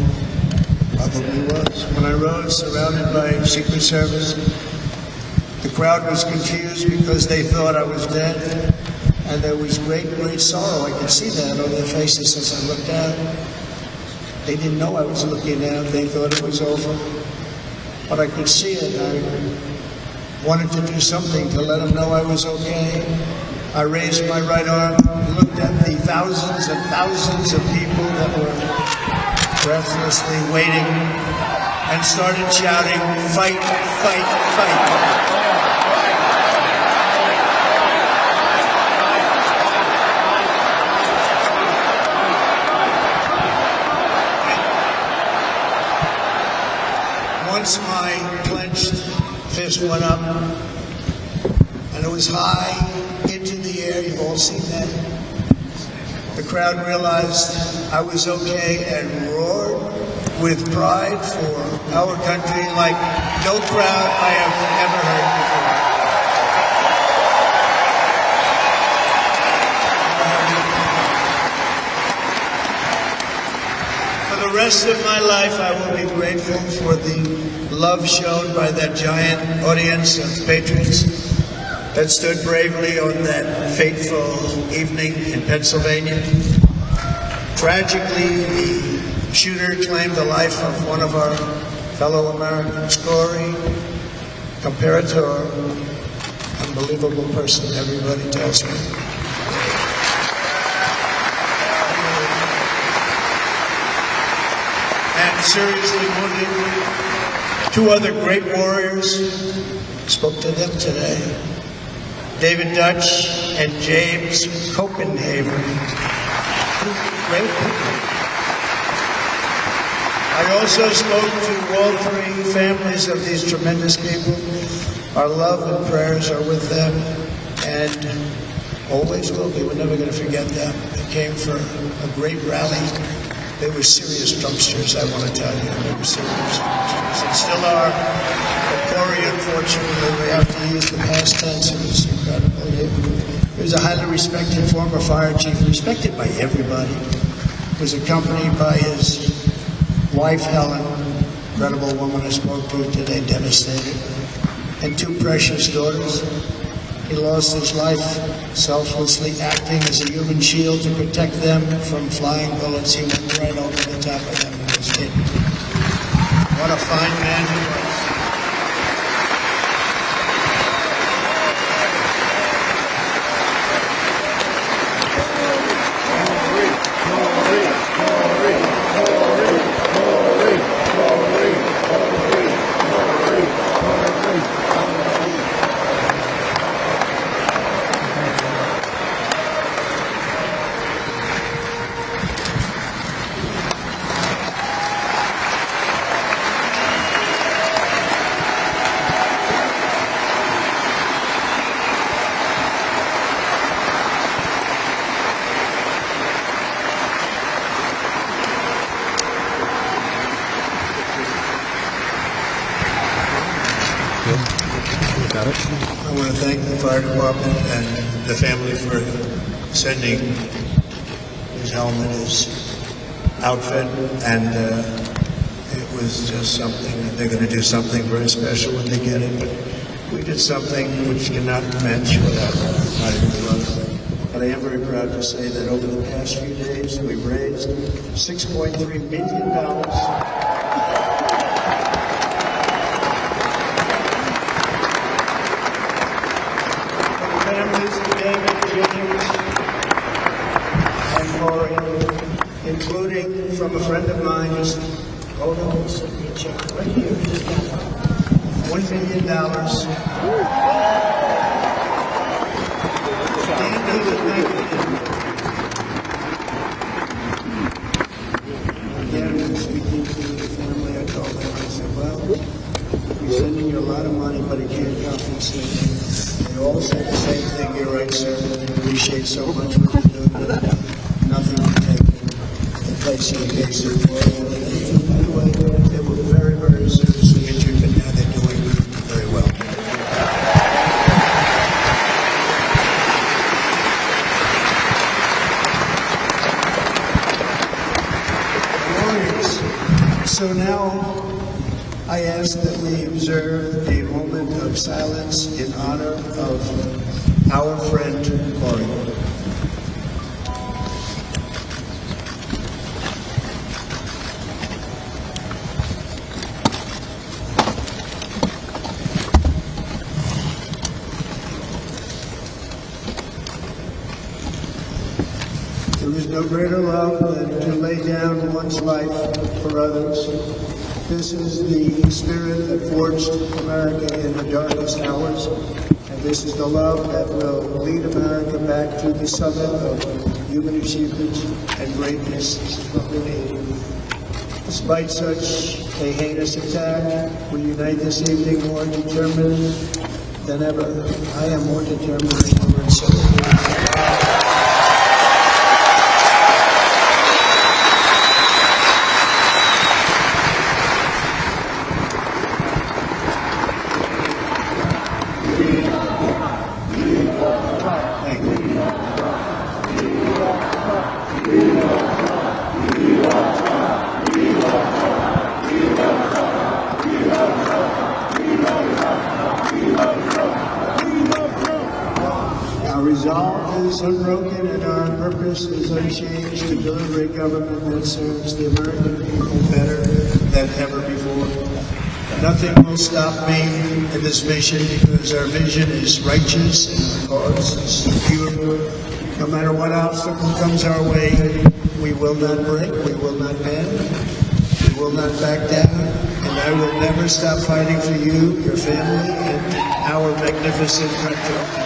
Probably was. When I rose surrounded by Secret Service, the crowd was confused because they thought I was dead, and there was great, great sorrow. I could see that on their faces as I looked out. They didn't know I was looking out. They thought it was over. But I could see it. I wanted to do something to let them know I was okay. I raised my right arm, looked at the thousands and thousands of people that were breathlessly waiting, and started shouting, "Fight, fight, fight." Once my clenched fist went up, and it was high into the air, you've all seen that, the crowd realized I was okay and roared with pride for our country like no crowd I have ever heard before. For the rest of my life, I will be grateful for the love shown by that giant audience of patriots that stood bravely on that fateful evening in Pennsylvania. Tragically, the shooter claimed the life of one of our fellow Americans, Corey, comparator, unbelievable person, everybody tells me. And seriously wounded, two other great warriors, spoke to them today, David Dutch and James Copenhagen. Great people. I also spoke to all three families of these tremendous people. Our love and prayers are with them, and always will be. We're never going to forget them. They came for a great rally. They were serious Trumpsters, I want to tell you. They were serious Trumpsters, and still are. But Corey, unfortunately, we have to use the past tense. It was incredible. He was a highly respected former fire chief, respected by everybody. He was accompanied by his wife, Helen, incredible woman I spoke to today, devastated, and two precious daughters. He lost his life selflessly acting as a human shield to protect them from flying bullets. He went right over the top of them and was hit. What a fine man he was. I want to thank the fire department and the family for sending his helmet, his outfit, and it was just something. They're going to do something very special when they get it, but we did something which cannot match without not even love. But I am very proud to say that over the past few days, we've raised $6.3 million. Families of David, James, and Corey, including from a friend of mine, just hold on, check right here, $1 million. Again, speaking to the family, I told them, I said, well, we're sending you a lot of money, but it can't compensate. They all said the same thing. You're right, sir. We appreciate so much what you're doing. Nothing to take the place you gave so far. Anyway, they were very, very seriously injured, but now they're doing very well. Warriors. So now I ask that we observe a moment of silence in honor of our friend Corey. no greater love than to lay down one's life for others. This is the spirit that forged America in the darkest hours, and this is the love that will lead America back to the summit of human achievement and greatness that we need. Despite such a heinous attack, we unite this evening more determined than ever. I am more determined than ever in so many ways. Our resolve is unbroken and our purpose is unchanged to deliver a government that serves the American people better than ever before. Nothing will stop me in this mission because our vision is righteous and our cause is pure. No matter what obstacle comes our way, we will not break, we will not bend, we will not back down, and I will never stop fighting for you, your family, and our magnificent country.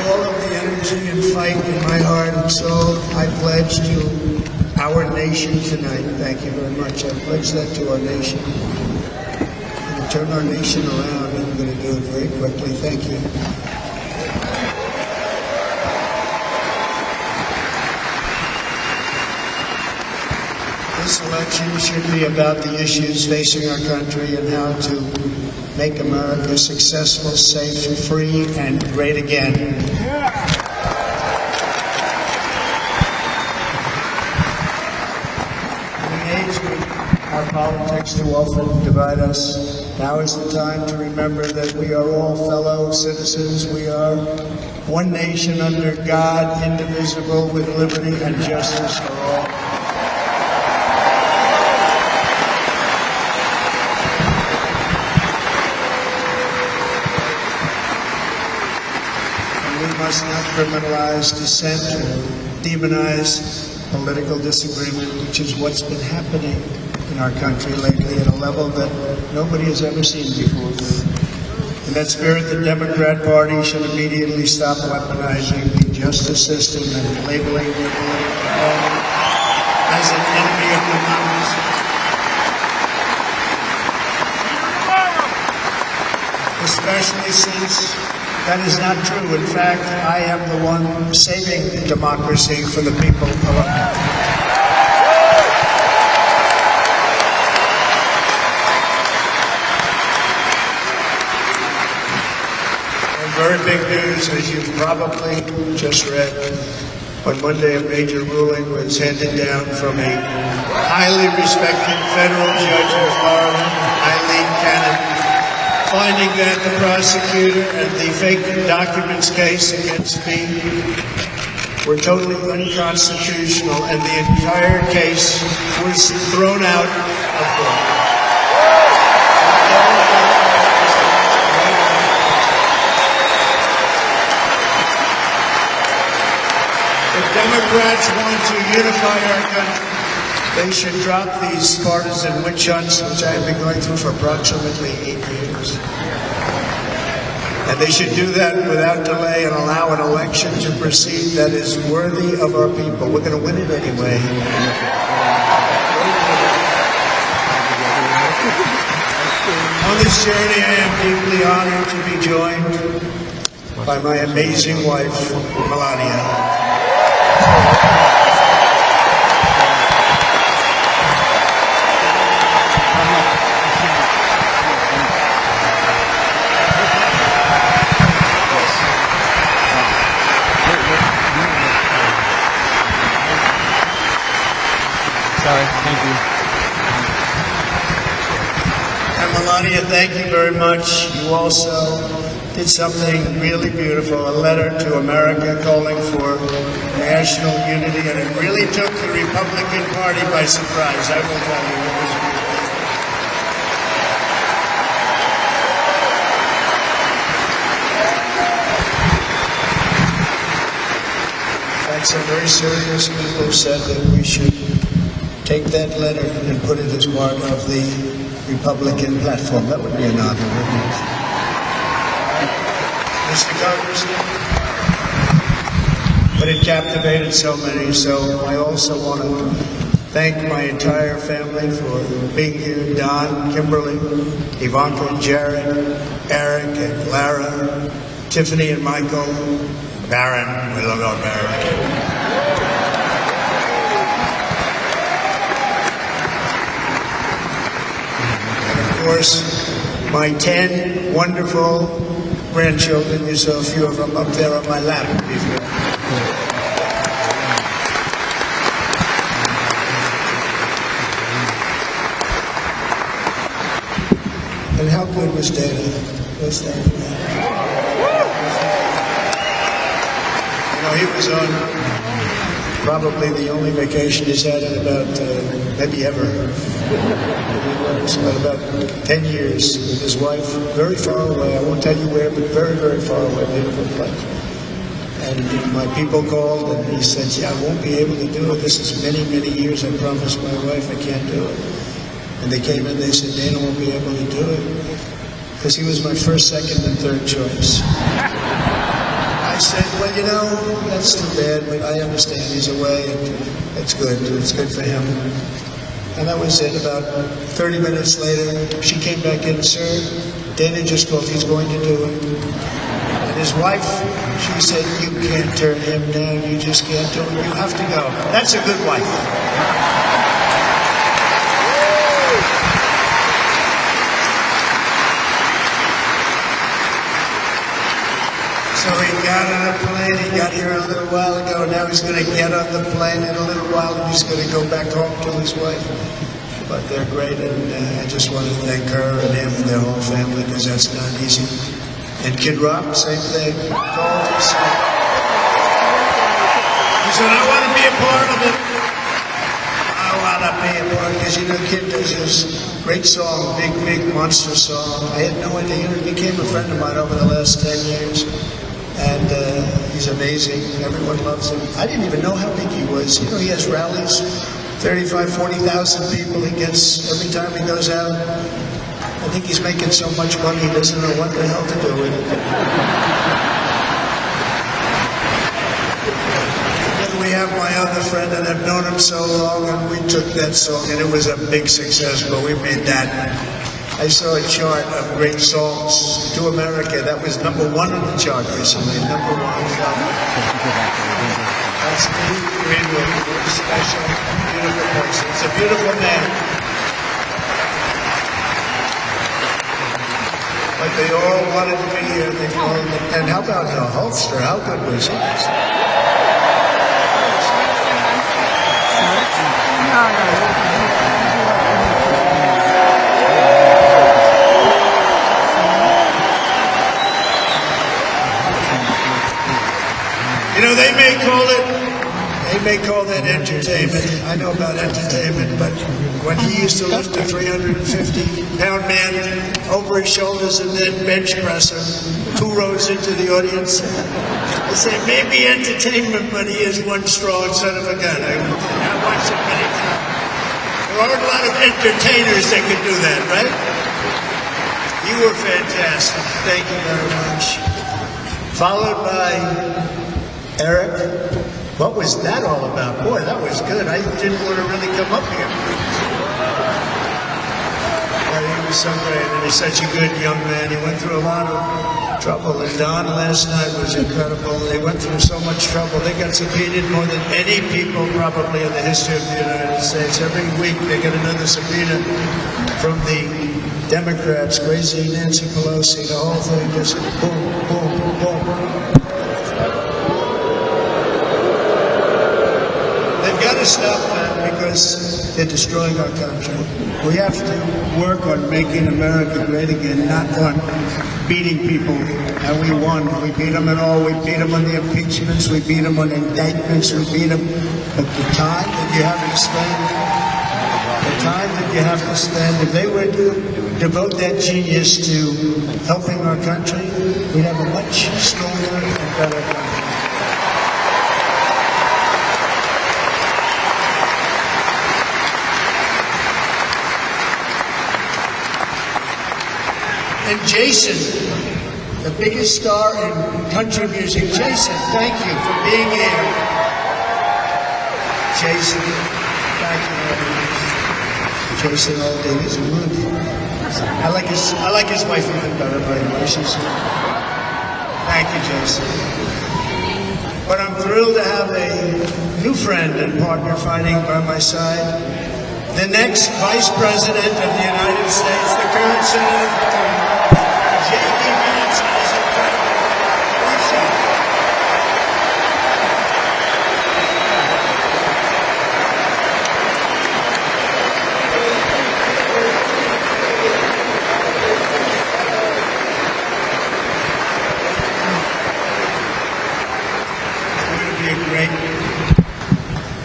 All of the energy and fight in my heart and soul, I pledge to our nation tonight. Thank you very much. I pledge that to our nation. I'm going to turn our nation around, and I'm going to do it very quickly. Thank you. This election should be about the issues facing our country and how to make America successful, safe, free, and great again. In the age when our politics too often divide us, now is the time to remember that we are all fellow citizens. We are one nation under God, indivisible, with liberty and justice for all. Must not criminalize dissent or demonize political disagreement, which is what's been happening in our country lately at a level that nobody has ever seen before. In that spirit, the Democrat Party should immediately stop weaponizing the justice system and labeling their political opponent as an enemy of democracy. Especially since that is not true. In fact, I am the one saving democracy for the people of America. And very big news, as you've probably just read, on Monday a major ruling was handed down from a highly respected federal judge in Florida, Eileen Cannon, finding that the prosecutor and the fake documents case against me were totally unconstitutional, and the entire case was thrown out of court. The Democrats want to unify our country. They should drop these partisan witch hunts, which I have been going through for approximately 8 years. And they should do that without delay and allow an election to proceed that is worthy of our people. We're going to win it anyway. On this journey, I am deeply honored to be joined by my amazing wife, Melania. Sorry, thank you. And Melania, thank you very much. You also did something really beautiful, a letter to America calling for national unity, and it really took the Republican Party by surprise, I will tell you. It was beautiful. had some very serious people said that we should take that letter and put it as part of the Republican platform. That would be an honor, wouldn't it? Mr. Congressman? But it captivated so many, so I also want to thank my entire family for being here. Don, Kimberly, Ivanka, Jared, Eric, and Lara, Tiffany and Michael, Baron, we love our Baron. And of course, my 10 wonderful grandchildren. You saw a few of them up there on my lap before. And how good was Dana? Was Dana? You know, he was on probably the only vacation he's had in about, maybe ever. About 10 years with his wife, very far away. I won't tell you where, but very, very far away, beautiful place. And my people called and he said, yeah, I won't be able to do it. This is many, many years. I promised my wife I can't do it. And they came in, they said, Dana won't be able to do it. Because he was my first, second, and third choice. I said, well, you know, that's too bad, but I understand he's away, and it's good. It's good for him. And that was it. About 30 minutes later, she came back in, sir, Dana just called, he's going to do it. And his wife, she said, you can't turn him down, you just can't do it, you have to go. That's a good wife. So he got on a plane, he got here a little while ago, now he's going to get on the plane in a little while and he's going to go back home to his wife. But they're great, and I just want to thank her and him and their whole family, because that's not easy. And Kid Rock, same thing. Called, he said, I want to be a part of it. I want to be a part, because you know, Kid does this great song, big, big monster song. I had no idea. He became a friend of mine over the last 10 years. And he's amazing. Everyone loves him. I didn't even know how big he was. You know, he has rallies, 35,000, 40,000 people he gets every time he goes out. I think he's making so much money he doesn't know what the hell to do with it. Then we have my other friend, and I've known him so long, and we took that song, and it was a big success, but we made that. I saw a chart of great songs to America. That was #1 on the chart recently. #1. That's Steve Greenwood. Special, beautiful person. He's a beautiful man. But they all wanted to be here. They called him. And how about Holster? How good was he? You know, they may call that entertainment. I know about entertainment, but when he used to lift a 350-pound man over his shoulders and then bench press him 2 rows into the audience, I say, maybe entertainment, but he is one strong son of a gun. I watched it many times. There aren't a lot of entertainers that can do that, right? You were fantastic. Thank you very much. Followed by Eric, what was that all about? Boy, that was good. I didn't want to really come up here. But he was so great, and he's such a good young man. He went through a lot of trouble, and Don last night was incredible. They went through so much trouble. They got subpoenaed more than any people probably in the history of the United States. Every week they get another subpoena from the Democrats, crazy Nancy Pelosi, the whole thing just boom, boom, boom. They've got to stop that because they're destroying our country. We have to work on making America great again, not on beating people. And we won. We beat them in all. We beat them on the impeachments. We beat them on indictments. We beat them. But the time that you have to spend, if they were to devote that genius to helping our country, we'd have a much stronger and better country. And Jason, the biggest star in country music. Jason, thank you for being here. Jason, thank you very much. Jason all day is good. I like his wife even better, by the way. Thank you, Jason. But I'm thrilled to have a new friend and partner fighting by my side. The next Vice President of the United States, the current Senator, J.D. Vance, is in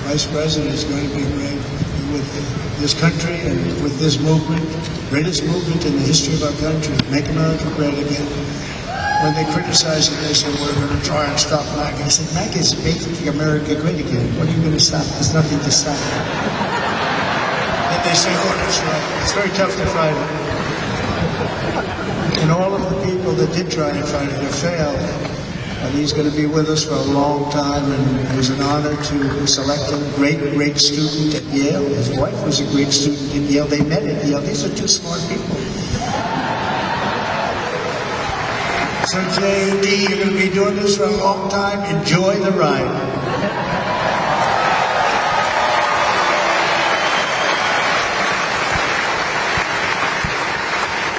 Vice President is going to be great with this country and with this movement, greatest movement in the history of our country, Make America Great Again. When they criticized it, they said, we're going to try and stop MAGA. I said, MAGA is making America great again. What are you going to stop? There's nothing to stop. And they say, oh, that's right. It's very tough to fight it. And all of the people that did try and fight it have failed. And he's going to be with us for a long time, and it was an honor to select him. Great student at Yale. His wife was a great student at Yale. They met at Yale. These are two smart people. So, J.D., you're going to be doing this for a long time. Enjoy the ride.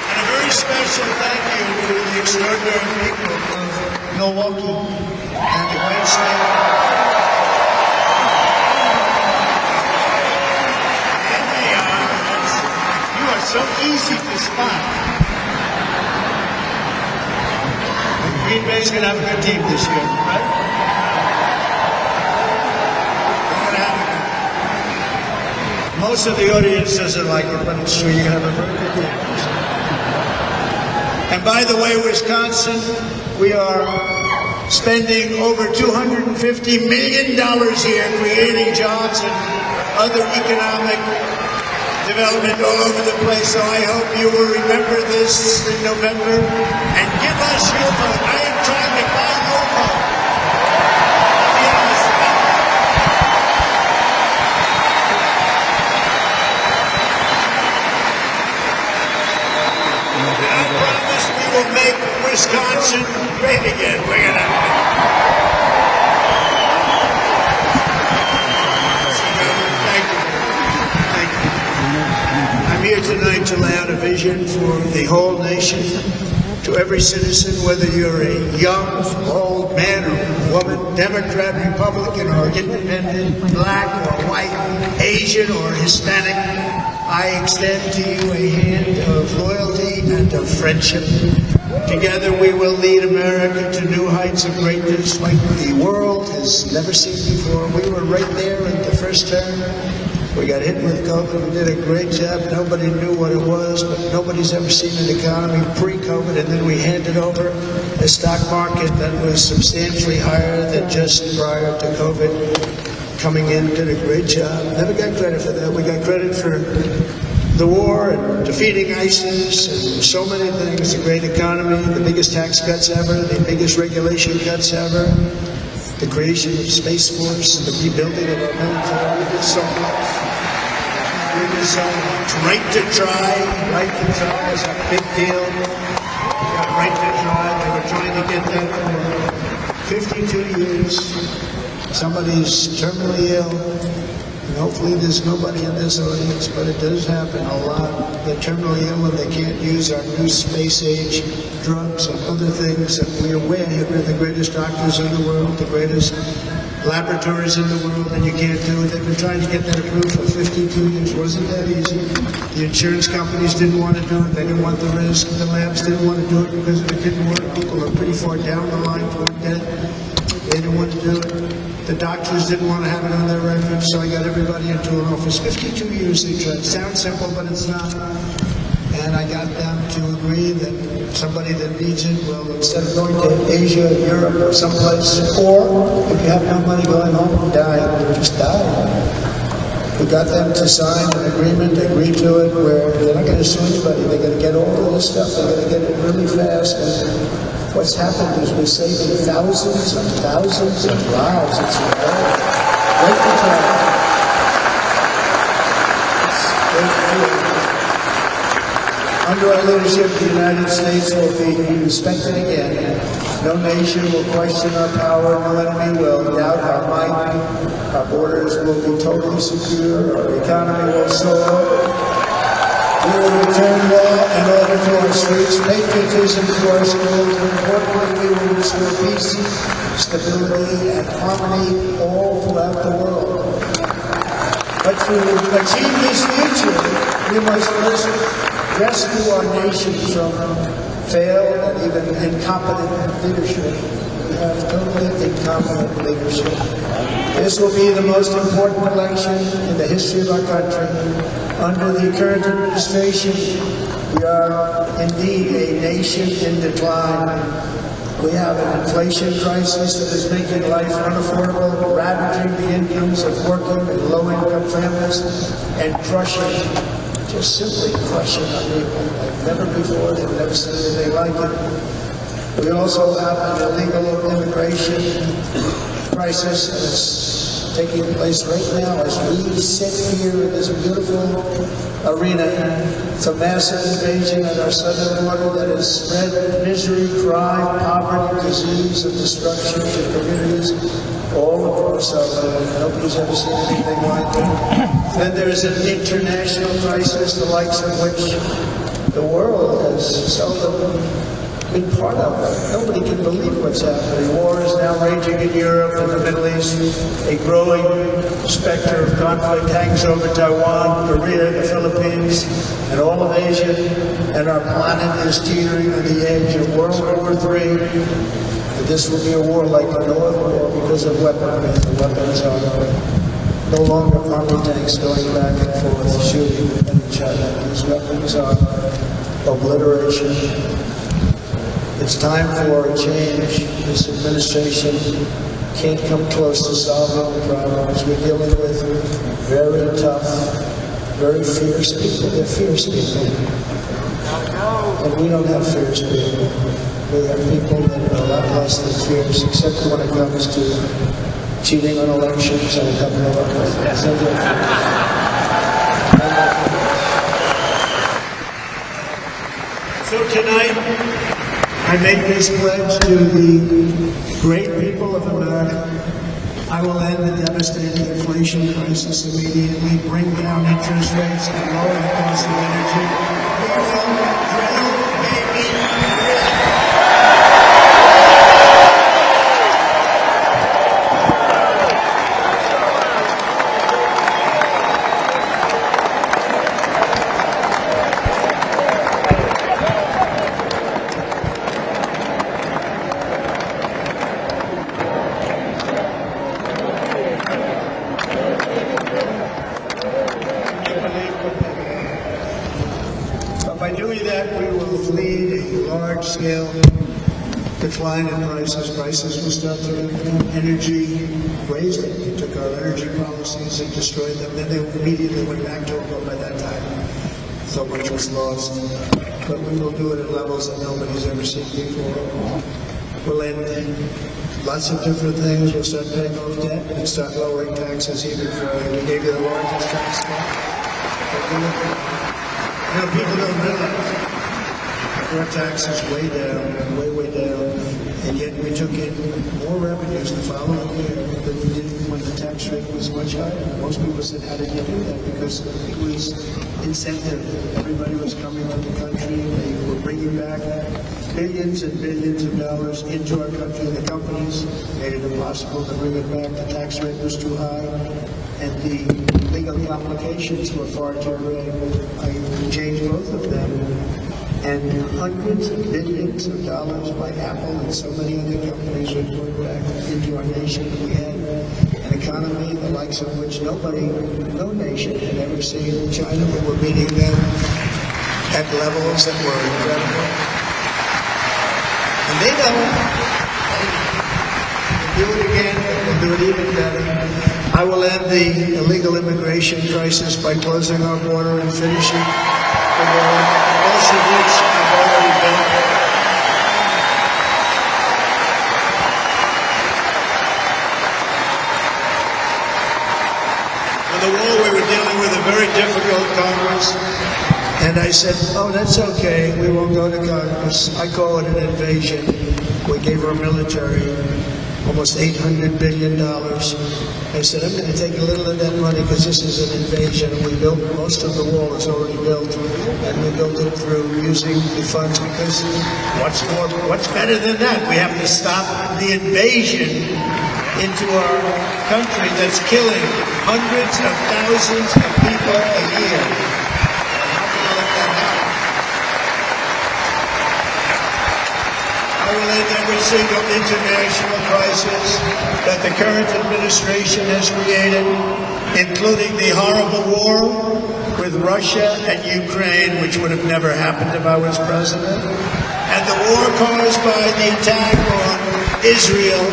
And a very special thank you to the extraordinary people of Milwaukee and the great state. And they are. You are so easy to spot. Green Bay's going to have a good team this year, right? We're going to have a good. Most of the audience doesn't like it, but it's true. You're going to have a very good team. And by the way, Wisconsin, we are spending over $250 million here creating jobs and other economic development all over the place. So I hope you will remember this in November and give us your vote. I am trying to buy your vote. I promise we will make Wisconsin great again. We're going to. I'm here tonight to lay out a vision for the whole nation, to every citizen, whether you're a young, old man or woman, Democrat, Republican, or independent, black or white, Asian or Hispanic. I extend to you a hand of loyalty and of friendship. Together we will lead America to new heights of greatness like the world has never seen before. We were right there in the first term. We got hit with COVID. We did a great job. Nobody knew what it was, but nobody's ever seen an economy pre-COVID. And then we handed over a stock market that was substantially higher than just prior to COVID. Coming in, did a great job. Never got credit for that. We got credit for the war and defeating ISIS and so many things. A great economy, the biggest tax cuts ever, the biggest regulation cuts ever, the creation of Space Force and the rebuilding of our military. We did so much. We did so much. Right to try. Right to try is a big deal. We got right to try. They were trying to get that for 52 years. Somebody's terminally ill, and hopefully there's nobody in this audience, but it does happen a lot. They're terminally ill and they can't use our new space-age drugs and other things, and we're way ahead. We're the greatest doctors in the world, the greatest laboratories in the world, and you can't do it. They've been trying to get that approved for 52 years. Wasn't that easy? The insurance companies didn't want to do it. They didn't want the risk. The labs didn't want to do it because it didn't work. People are pretty far down the line toward dead. They didn't want to do it. The doctors didn't want to have it on their records, so I got everybody into an office. 52 years they tried. Sounds simple, but it's not. And I got them to agree that somebody that needs it, well, instead of going to Asia, Europe, or someplace, or if you have no money going home, die. Just die. We got them to sign an agreement, agree to it, where they're not going to sue anybody. They're going to get all of this stuff. They're going to get it really fast. And what's happened is we're saving thousands and thousands of lives. It's great to tell. It's great to feel. Under our leadership, the United States will be respected again. No nation will question our power, no enemy will doubt our might. Our borders will be totally secure, our economy will soar. We will return law and order to our streets, patriotism to our schools, and importantly, we will restore peace, stability, and harmony all throughout the world. But to achieve this future, we must first rescue our nation from failed and even incompetent leadership. We have totally incompetent leadership. This will be the most important election in the history of our country. Under the current administration, we are indeed a nation in decline. We have an inflation crisis that is making life unaffordable, ravaging the incomes of working and low-income families, and just simply crushing our people like never before. They've never seen anything like it. We also have an illegal immigration crisis that's taking place right now as we sit here in this beautiful arena. It's a massive invasion at our southern border that has spread misery, crime, poverty, disease, and destruction to communities all across our land. Nobody's ever seen anything like it. Then there is an international crisis, the likes of which the world has seldom been part of. Nobody can believe what's happening. War is now raging in Europe and the Middle East. A growing specter of conflict hangs over Taiwan, Korea, the Philippines, and all of Asia. And our planet is teetering on the edge of World War III. This will be a war like no other war because of weaponry. The weapons are no longer army tanks going back and forth shooting at each other. These weapons are obliteration. It's time for a change. This administration can't come close to solving the problems. We're dealing with very tough, very fierce people. They're fierce people. And we don't have fierce people. We have people that are a lot less than fierce, except when it comes to cheating on elections and a couple of others. So tonight, I make this pledge to the great people of America. I will end the devastating inflation crisis immediately, bring down interest rates, and lower the cost of energy. We will drill, baby, by doing that, we will lead a large-scale decline in prices. Prices will start to energy raised it. They took our energy policies and destroyed them. Then they immediately went back to it, but by that time, so much was lost. But we will do it at levels that nobody's ever seen before. We'll end lots of different things. We'll start paying off debt and start lowering taxes even further. We gave you the largest tax cut. You know, people don't realize our tax is way down, way down, and yet we took in more revenues the following year than we did when the tax rate was much higher. Most people said, how did you do that? Because it was incentive. Everybody was coming out of the country. They were bringing back billions and billions of dollars into our country. The companies made it impossible to bring it back. The tax rate was too high, and the legal complications were far too great. I changed both of them, and hundreds of billions of dollars by Apple and so many other companies were put back into our nation. We had an economy the likes of which no nation had ever seen. In China, we were meeting them at levels that were incredible. And they know we'll do it again, we'll do it even better. I will end the illegal immigration crisis by closing our border and finishing the war, most of which I've already done. On the wall, we were dealing with a very difficult Congress, and I said, oh, that's okay, we won't go to Congress. I call it an invasion. We gave our military almost $800 billion. I said, I'm going to take a little of that money because this is an invasion. And we built, most of the wall is already built, and we built it through using the funds because what's better than that? We have to stop the invasion into our country that's killing hundreds of thousands of people a year. How can we let that happen? I will end every single international crisis that the current administration has created, including the horrible war with Russia and Ukraine, which would have never happened if I was president, and the war caused by the attack on Israel,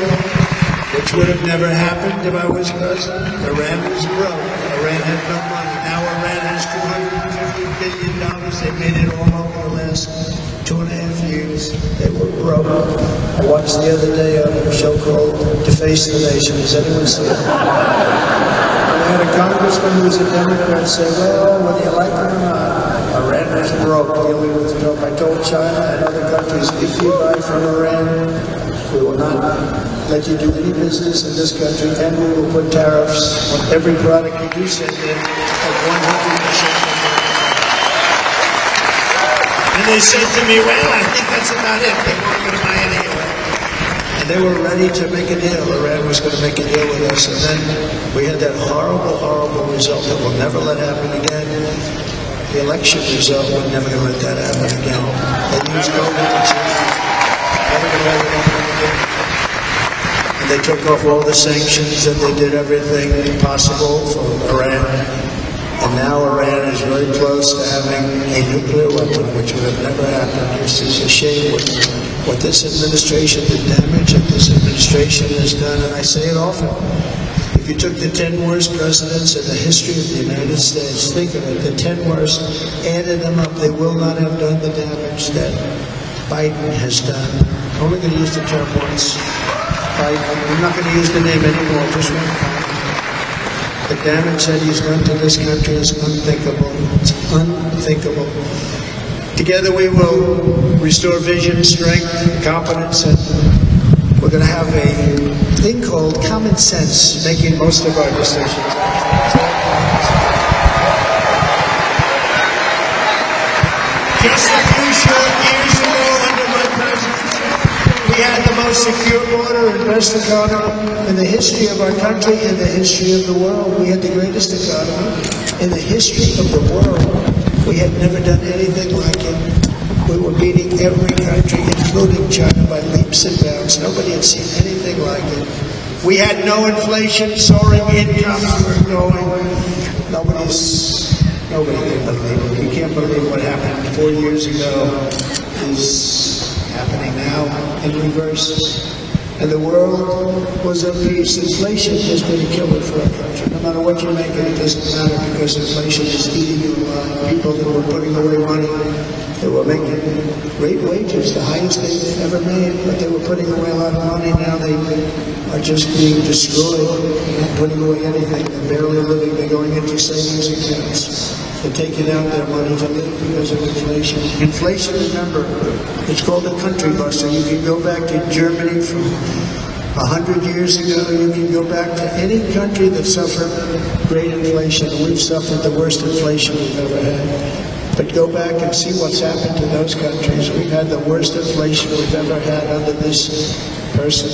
which would have never happened if I was president. Iran was broke. Iran had no money. Now Iran has $250 billion. They made it all over the last 2.5 years. They were broke. I watched the other day a show called Deface the Nation. Has anyone seen it? And they had a congressman who was a Democrat say, well, whether you like it or not, Iran was broke dealing with Trump. I told China and other countries, if you buy from Iran, we will not let you do any business in this country, and we will put tariffs on every product you do send in of 100%. And they said to me, well, I think that's about it. They weren't going to buy any of it. And they were ready to make a deal. Iran was going to make a deal with us. And then we had that horrible, horrible result that we'll never let happen again. The election result, we're never going to let that happen again. They used COVID to change. Never going to let it happen again. And they took off all the sanctions and they did everything possible for Iran. And now Iran is very close to having a nuclear weapon, which would have never happened. This is a shame what this administration, the damage that this administration has done. And I say it often. If you took the 10 worst presidents in the history of the United States, think of it, the 10 worst, added them up, they will not have done the damage that Biden has done. I'm only going to use the term once. I'm not going to use the name anymore, just one time. The damage that he's done to this country is unthinkable. It's unthinkable. Together we will restore vision, strength, competence, and we're going to have a thing called common sense, making most of our decisions. Just a few short years ago, under my presidency, we had the most secure border and best economy in the history of our country, in the history of the world. We had the greatest economy in the history of the world. We had never done anything like it. We were beating every country, including China, by leaps and bounds. Nobody had seen anything like it. We had no inflation, soaring incomes were going. Nobody can believe it. You can't believe what happened 4 years ago is happening now in reverse. And the world was at peace. Inflation has been a killer for our country. No matter what you make it doesn't matter because inflation is eating you alive. People that were putting away money, they were making great wages, the highest they've ever made, but they were putting away a lot of money. Now they are just being destroyed. They're not putting away anything. They're barely living. They're going into savings accounts. They're taking out their money to live because of inflation. Inflation, remember, it's called a country buster. You can go back to Germany from 100 years ago. You can go back to any country that suffered great inflation. We've suffered the worst inflation we've ever had. But go back and see what's happened to those countries. We've had the worst inflation we've ever had under this person.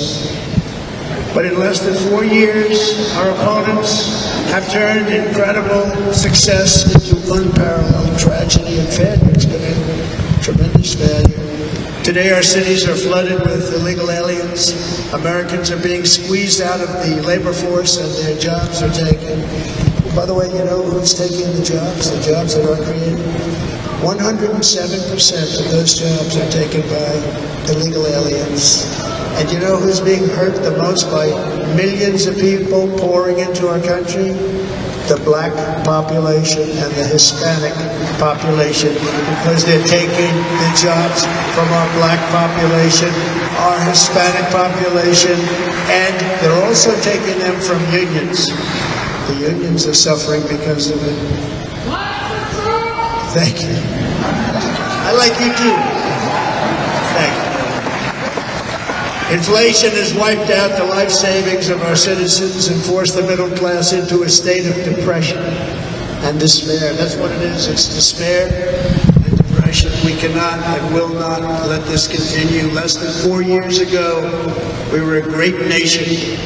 But in less than 4 years, our opponents have turned incredible success into unparalleled tragedy and failure. It's been a tremendous failure. Today our cities are flooded with illegal aliens. Americans are being squeezed out of the labor force and their jobs are taken. By the way, you know who's taking the jobs that are created? 107% of those jobs are taken by illegal aliens. And you know who's being hurt the most by millions of people pouring into our country? The black population and the Hispanic population, because they're taking the jobs from our black population, our Hispanic population, and they're also taking them from unions. The unions are suffering because of it. Thank you. I like you too. Thank you. Inflation has wiped out the life savings of our citizens and forced the middle class into a state of depression and despair. That's what it is. It's despair and depression. We cannot and will not let this continue. Less than 4 years ago, we were a great nation,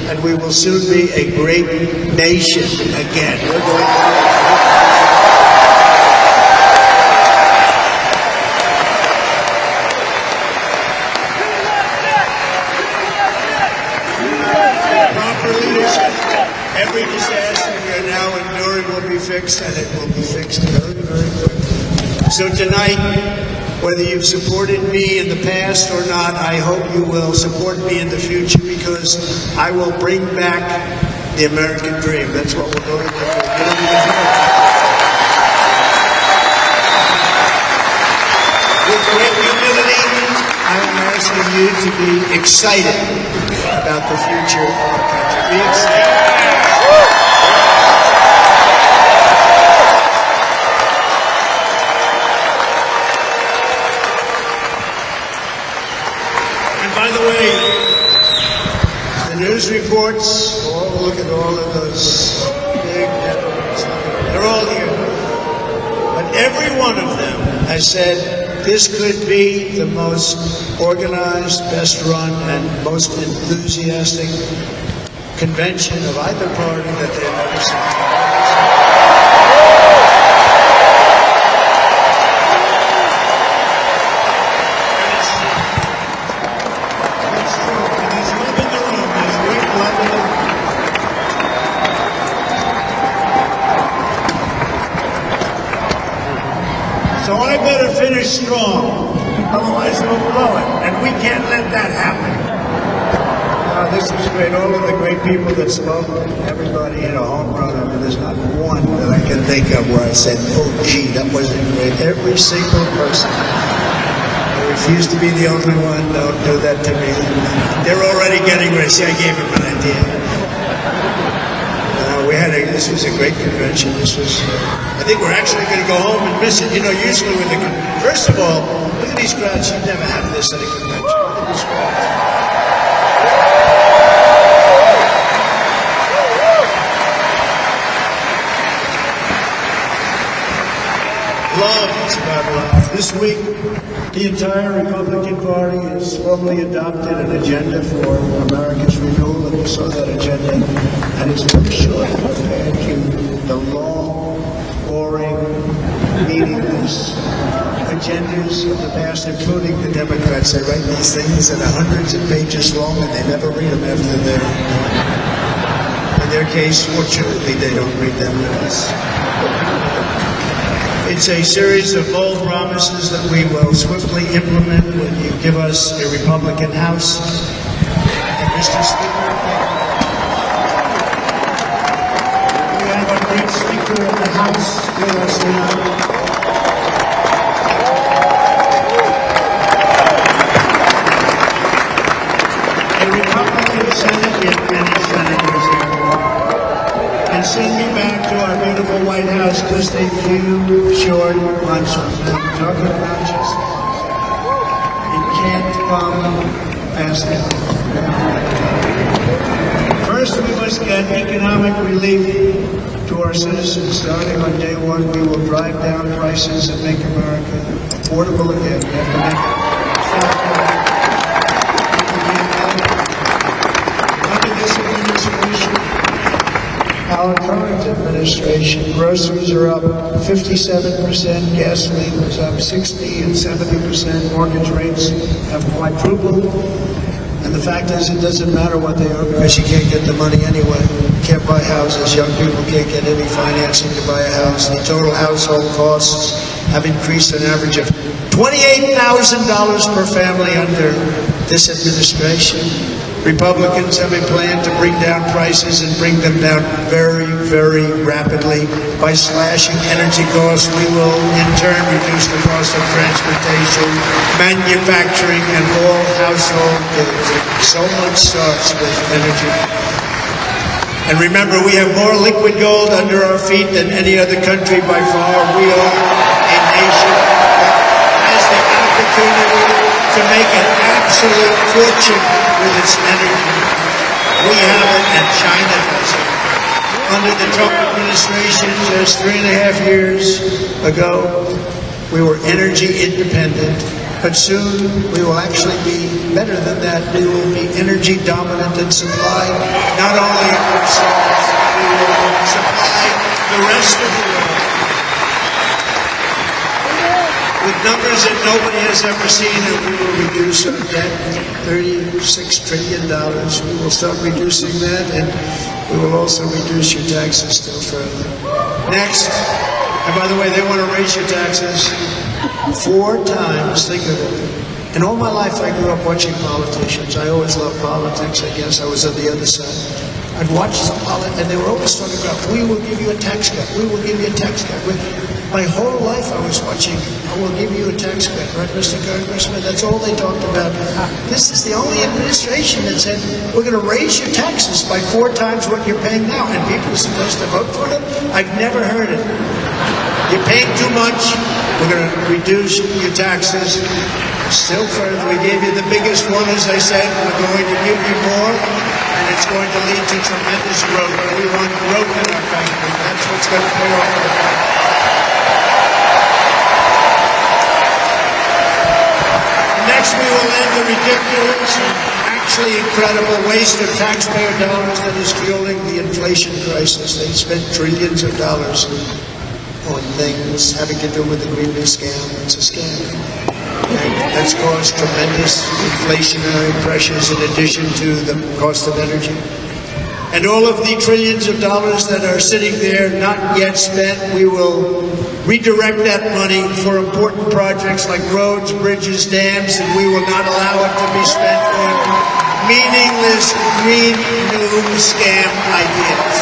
and we will soon be a great nation again. We're going to every disaster we are now enduring will be fixed, and it will be fixed very, very quickly. So tonight, whether you've supported me in the past or not, I hope you will support me in the future, because I will bring back the American dream. That's what we're going to do. With great humility, I am asking you to be excited about the future of our country. Be excited. By the way, the news reports, look at all of those big networks, they're all here. But every one of them has said this could be the most organized, best run, and most enthusiastic convention of either party that they've ever seen. So I better finish strong, otherwise we'll blow it, and we can't let that happen. This was great. All of the great people that spoke, everybody hit a home run. I mean, there's not one that I can think of where I said, oh, gee, that wasn't great. Every single person. I refuse to be the only one. Don't do that to me. They're already getting ready. See, I gave them an idea. This was a great convention. I think we're actually going to go home and miss it. You know, usually first of all, look at these crowds. You never have this at a convention. Look at these crowds. Love, it's about love. This week, the entire Republican Party has formally adopted an agenda for America's renewal, and we saw that agenda, and it's very short compared to the long, boring, meaningless agendas of the past, including the Democrats. They write these things that are hundreds of pages long, and they never read them after they're... In their case, fortunately, they don't read them with us. It's a series of bold promises that we will swiftly implement when you give us a Republican House. And Mr. Speaker, we have a great Speaker of the House with us tonight. A Republican Senate, we have many senators here. And send me back to our beautiful White House just a few short months from now. I'm talking about just it can't come fast enough. First, we must get economic relief to our citizens. Starting on day one, we will drive down prices and make America affordable again. We have to make it under this administration. Our current administration, groceries are up 57%, gasoline was up 60 and 70%, mortgage rates have quadrupled. And the fact is, it doesn't matter what they are because you can't get the money anyway. You can't buy houses. Young people can't get any financing to buy a house. The total household costs have increased an average of $28,000 per family under this administration. Republicans have a plan to bring down prices and bring them down very, very rapidly. By slashing energy costs, we will in turn reduce the cost of transportation, manufacturing, and all household goods. So much starts with energy. And remember, we have more liquid gold under our feet than any other country by far. We are a nation that has the opportunity to make an absolute fortune with its energy. We have it, and China does it. Under the Trump administration, just 3.5 years ago, we were energy independent, but soon we will actually be better than that. We will be energy dominant and supply not only ourselves, we will supply the rest of the world. With numbers that nobody has ever seen, and we will reduce our debt, $36 trillion. We will start reducing that, and we will also reduce your taxes still further. Next, and by the way, they want to raise your taxes 4 times. Think of it. And all my life I grew up watching politicians. I always loved politics, I guess. I was on the other side. I'd watch some politics, and they were always talking about, we will give you a tax cut. We will give you a tax cut. My whole life I was watching, I will give you a tax cut, right, Mr. Congressman? That's all they talked about. This is the only administration that said, we're going to raise your taxes by 4 times what you're paying now, and people are supposed to vote for them? I've never heard it. You're paying too much, we're going to reduce your taxes. Still further, we gave you the biggest one, as I said, we're going to give you more, and it's going to lead to tremendous growth. We want growth in our country. That's what's going to pay off for the Next, we will end the ridiculous and actually incredible waste of taxpayer dollars that is fueling the inflation crisis. They spent trillions of dollars on things having to do with the Green New Scam. It's a scam. And that's caused tremendous inflationary pressures in addition to the cost of energy. And all of the trillions of dollars that are sitting there not yet spent, we will redirect that money for important projects like roads, bridges, dams, and we will not allow it to be spent on meaningless green new scam ideas.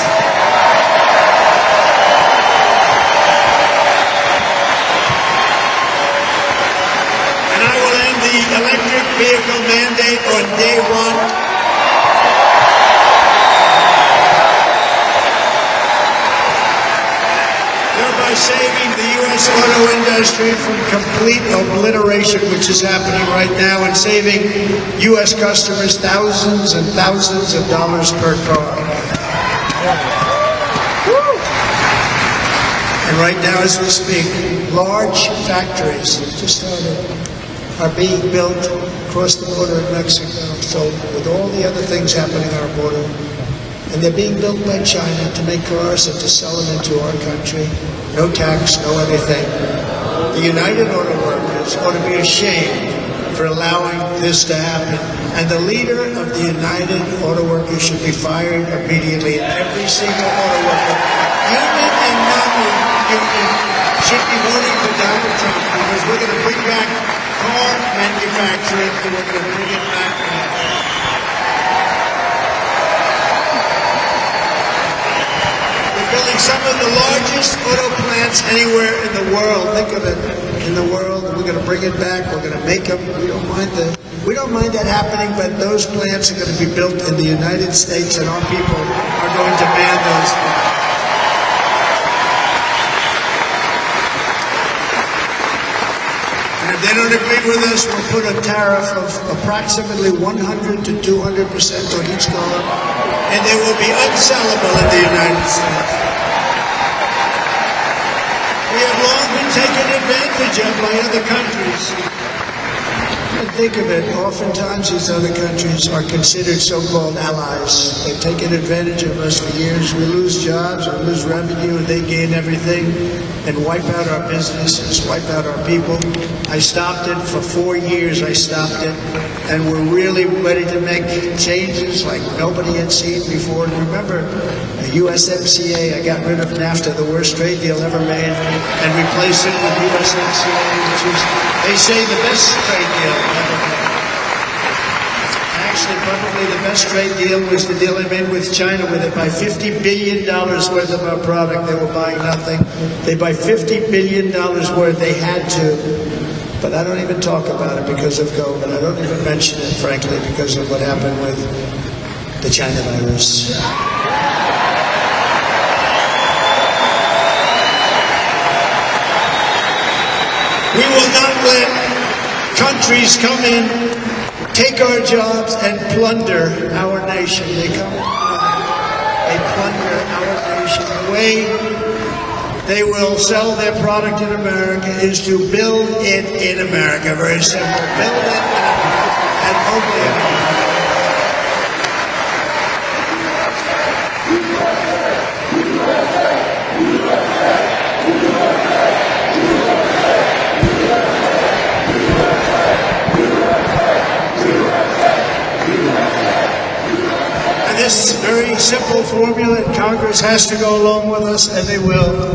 And I will end the electric vehicle mandate on day 1. Saving the U.S. auto industry from complete obliteration, which is happening right now, and saving U.S. customers thousands and thousands of dollars per car. And right now, as we speak, large factories just started are being built across the border in Mexico. So with all the other things happening on our border, and they're being built by China to make cars and to sell them into our country. No tax, no anything. The United Auto Workers ought to be ashamed for allowing this to happen. And the leader of the United Auto Workers should be fired immediately. And every single auto worker, union and non-union, should be voting for Donald Trump because we're going to bring back car manufacturing and we're going to bring it back. Building some of the largest auto plants anywhere in the world. Think of it, in the world. We're going to bring it back. We're going to make them. We don't mind that happening, but those plants are going to be built in the United States, and our people are going to man those plants. And if they don't agree with us, we'll put a tariff of approximately 100 to 200% on each car, and they will be unsellable in the United States. We have long been taken advantage of by other countries. And think of it, oftentimes these other countries are considered so-called allies. They've taken advantage of us for years. We lose jobs, we lose revenue, and they gain everything and wipe out our businesses, wipe out our people. I stopped it for 4 years. I stopped it, and we're really ready to make changes like nobody had seen before. And remember, a USMCA, I got rid of NAFTA, the worst trade deal ever made, and replaced it with USMCA, which is, they say, the best trade deal ever made. Actually, probably the best trade deal was the deal I made with China, where they buy $50 billion worth of our product. They were buying nothing. They buy $50 billion worth. They had to. But I don't even talk about it because of COVID. I don't even mention it, frankly, because of what happened with the China virus. We will not let countries come in, take our jobs, and plunder our nation. They come in, they plunder our nation. The way they will sell their product in America is to build it in America. Very simple. Build it in America and only in America. This very simple formula, and Congress has to go along with us, and they will.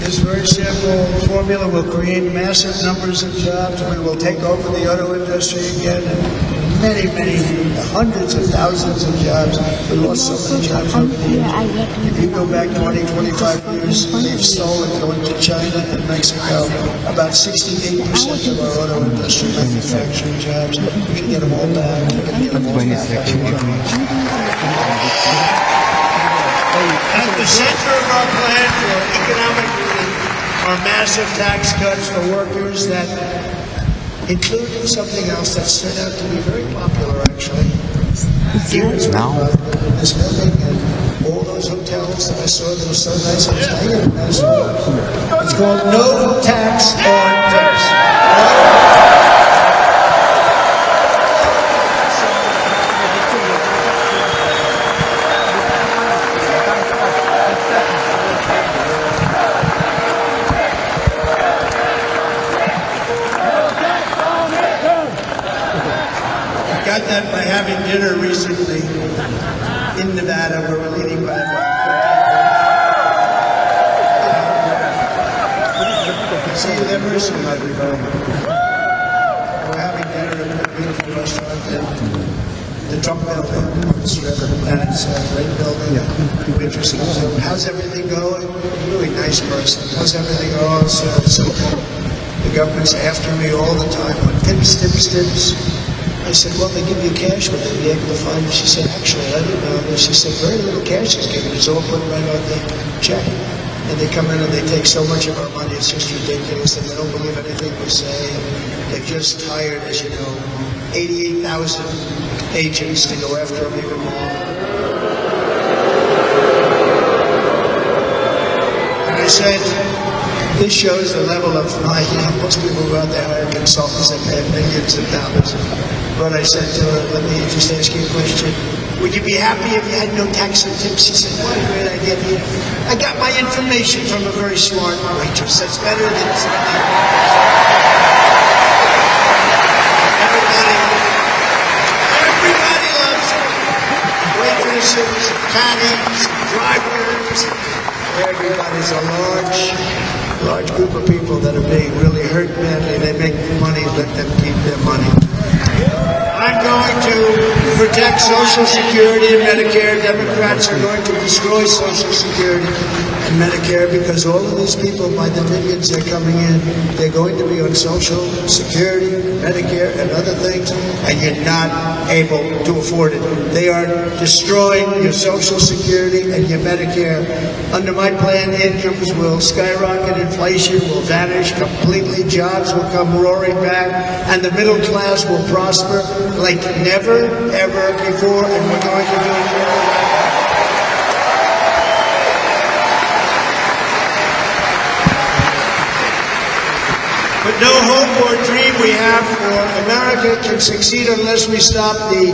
This very simple formula will create massive numbers of jobs. We will take over the auto industry again, and many, hundreds of thousands of jobs. We lost so many jobs over the years. If you go back 20, 25 years, they've stolen, going to China and Mexico, about 68% of our auto industry manufacturing jobs. We can get them all back. We can get them all back. At the center of our plan for economic relief are massive tax cuts for workers that include something else that's turned out to be very popular, actually. Here's now this building and all those hotels that I saw that were so nice. I was hanging in those hotels. It's called No Tax on Tips. That by having dinner recently in Nevada, where we're leading by see you there very soon. We're having dinner at a beautiful restaurant in the Trump building on the strip, and it's a great building. It'll be interesting. So, how's everything going? Really nice person. How's everything going? So the government's after me all the time on tips. I said, well, they give you cash, would they be able to find it? She said, actually, I didn't know. And she said, very little cash is given. It's all put right on the check. And they come in and they take so much of our money, it's just ridiculous. And they don't believe anything we say. And they've just hired, as you know, 88,000 agents to go after them even more. And I said, this shows the level of money. Most people go out there hire consultants that pay millions of dollars. But I said to her, let me just ask you a question. Would you be happy if you had no tax and tips? She said, what a great idea. I got my information from a very smart waitress. That's better than Everybody loves it. Waitresses, caddies, drivers. Everybody's a large group of people that are being really hurt badly. They make money, let them keep their money. I'm going to protect Social Security and Medicare. Democrats are going to destroy Social Security and Medicare because all of these people, by the millions that are coming in, they're going to be on Social Security, Medicare, and other things, and you're not able to afford it. They are destroying your Social Security and your Medicare. Under my plan, incomes will skyrocket, inflation will vanish completely, jobs will come roaring back, and the middle class will prosper like never, ever before, and we're going to do it. But no hope or dream we have for America can succeed unless we stop the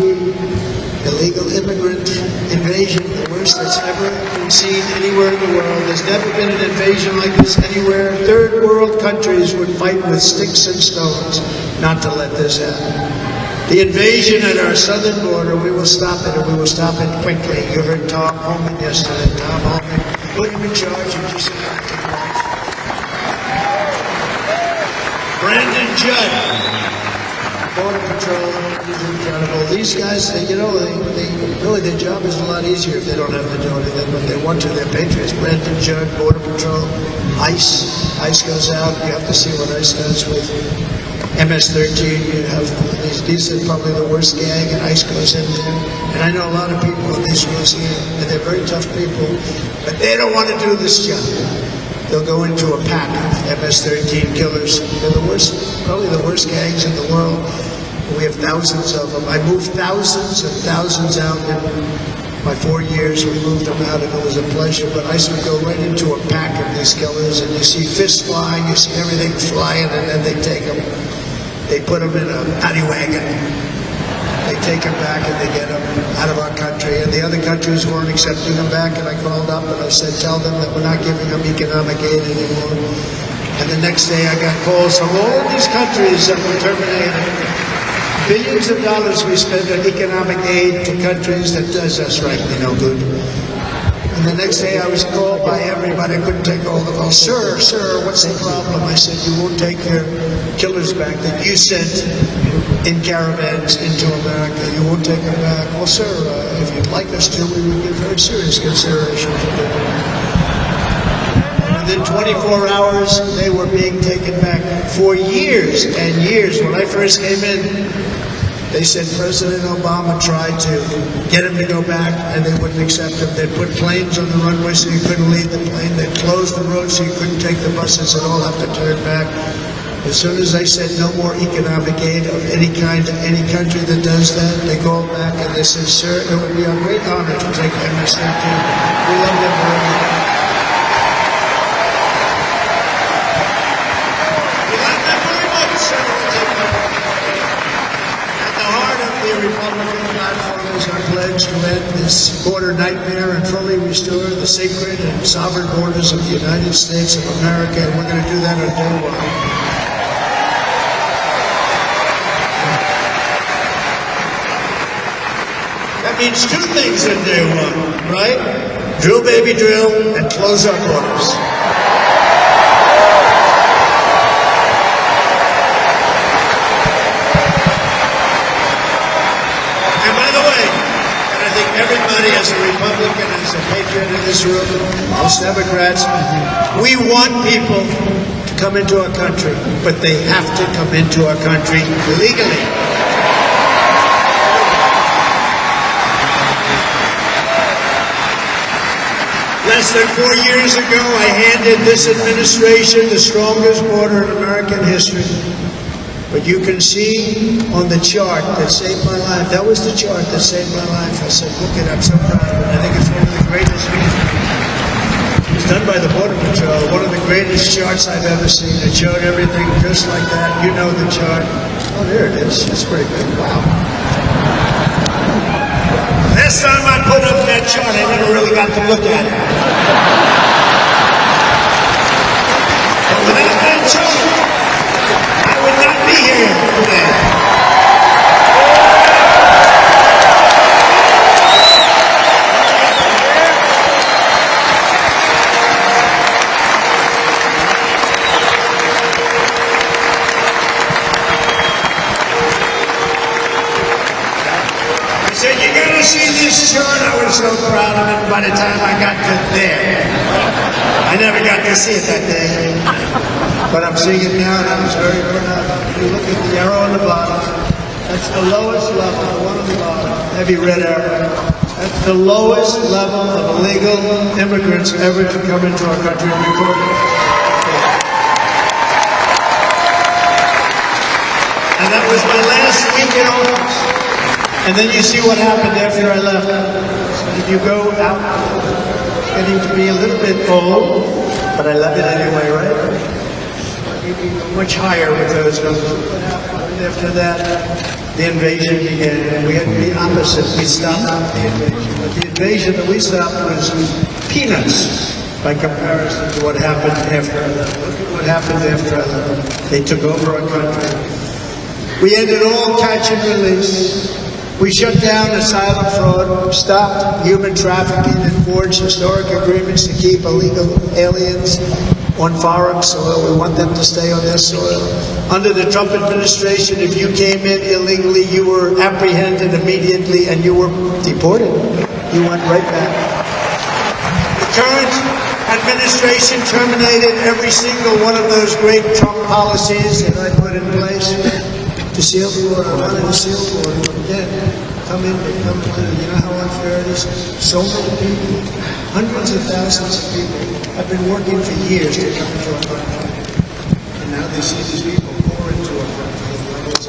illegal immigrant invasion, the worst that's ever been seen anywhere in the world. There's never been an invasion like this anywhere. Third world countries would fight with sticks and stones not to let this happen. The invasion at our southern border, we will stop it, and we will stop it quickly. You heard Tom Homan yesterday. Tom Homan, put him in charge of just Brandon Judd, Border Patrol, is incredible. These guys, really their job is a lot easier if they don't have to do anything, but they want to. They're patriots. Brandon Judd, Border Patrol, ICE. ICE goes out. You have to see what ICE does with MS-13. You have these are probably the worst gang, and ICE goes in there. And I know a lot of people in these rules here, and they're very tough people, but they don't want to do this job. They'll go into a pack of MS-13 killers. They're the worst, probably the worst gangs in the world. We have thousands of them. I moved thousands and thousands out in my 4 years. We moved them out, and it was a pleasure. But I used to go right into a pack of these killers, and you see fists flying, you see everything flying, and then they take them. They put them in a paddy wagon. They take them back and they get them out of our country. And the other countries weren't accepting them back. And I called up and I said, tell them that we're not giving them economic aid anymore. And the next day I got calls from all these countries that were terminated. Billions of dollars we spend on economic aid to countries that does us frankly no good. And the next day I was called by everybody. I couldn't take all the calls. Sir, what's the problem? I said, you won't take your killers back that you sent in caravans into America. You won't take them back. Well, sir, if you'd like us to, we would give very serious consideration to do it. Within 24 hours, they were being taken back for years and years. When I first came in, they said President Obama tried to get him to go back, and they wouldn't accept him. They'd put planes on the runway so you couldn't leave the plane. They'd close the road so you couldn't take the buses. They'd all have to turn back. As soon as I said no more economic aid of any kind to any country that does that, they called back and they said, sir, it would be a great honor to take MS-13. We love them very much. We love them very much, sir. At the heart of the Republican platform is our pledge to end this border nightmare and fully restore the sacred and sovereign borders of the United States of America, and we're going to do that on day one. Means two things in day one, right? Drill, baby, drill, and close our borders. And by the way, and I think everybody as a Republican, as a patriot in this room, most Democrats, we want people to come into our country, but they have to come into our country legally. Less than 4 years ago, I handed this administration the strongest border in American history. But you can see on the chart that saved my life. That was the chart that saved my life. I said, look it up, so proud of it. I think it's one of the greatest. It was done by the Border Patrol. One of the greatest charts I've ever seen. It showed everything just like that. You know the chart. Oh, there it is. That's pretty good. Wow. Last time I put up that chart, I never really got to look at it. But without that chart, I would not be here today. I said, you gotta see this chart. I was so proud of it by the time I got to there. I never got to see it that day. But I'm seeing it now, and I was very proud. You look at the arrow on the bottom. That's the lowest level, the one on the bottom. Heavy red arrow. That's the lowest level of illegal immigrants ever to come into our country and recorded. And that was my last week in office. And then you see what happened after I left. If you go out, it's getting to be a little bit old, but I love it anyway, right? Much higher with those numbers. What happened after that? The invasion began. We had the opposite. We stopped the invasion. But the invasion that we stopped was peanuts by comparison to what happened after I left. Look at what happened after I left. They took over our country. We ended all catch and release. We shut down asylum fraud, stopped human trafficking, and forged historic agreements to keep illegal aliens on foreign soil. We want them to stay on their soil. Under the Trump administration, if you came in illegally, you were apprehended immediately and you were deported. You went right back. The current administration terminated every single one of those great Trump policies that I put in place. To seal the border, I wanted to seal the border. Again, come in, come in. You know how unfair it is? So many people, hundreds of thousands of people, have been working for years to come into our country. And now they see these people pour into our country.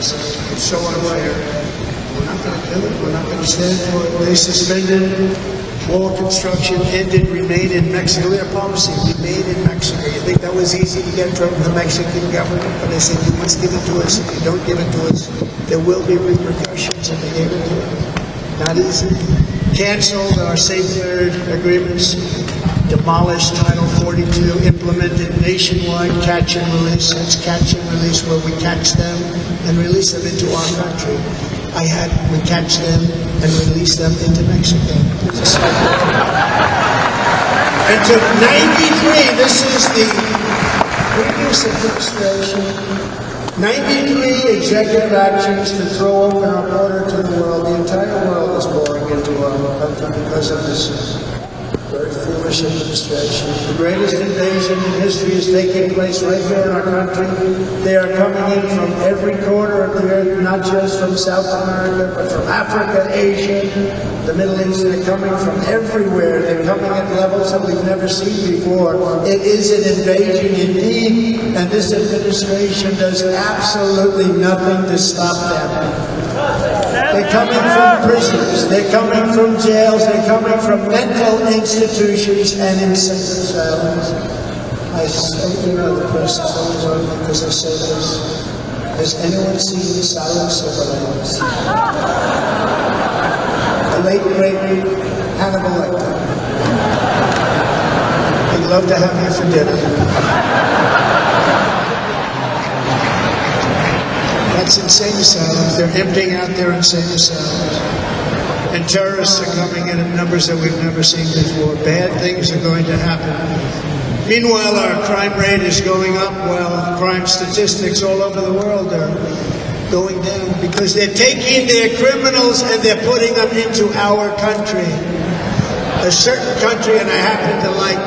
It's so unfair. We're not going to do it. We're not going to stand for it. They suspended wall construction, ended remain in Mexico. Their policy, remain in Mexico. You think that was easy to get from the Mexican government? But they said, you must give it to us. If you don't give it to us, there will be repercussions if they gave it to us. Not easy. Canceled our safeguard agreements, demolished Title 42, implemented nationwide catch and release. That's catch and release where we catch them and release them into our country. We catch them and release them into Mexico. And to 93, this is the previous administration, 93 executive actions to throw open our border to the world. The entire world is pouring into our country because of this very foolish administration. The greatest invasion in history is taking place right here in our country. They are coming in from every corner of the earth, not just from South America, but from Africa, Asia, the Middle East. They're coming from everywhere. They're coming at levels that we've never seen before. It is an invasion indeed, and this administration does absolutely nothing to stop them. They're coming from prisons, they're coming from jails, they're coming from mental institutions and insane asylums. The press is always on me because I say this. Has anyone seen Silence of the Lambs? The late, great Hannibal Lecter. We'd love to have you for dinner. That's insane asylums. They're emptying out their insane asylums. And terrorists are coming in numbers that we've never seen before. Bad things are going to happen. Meanwhile, our crime rate is going up while crime statistics all over the world are going down because they're taking their criminals and they're putting them into our country. A certain country, and I happen to like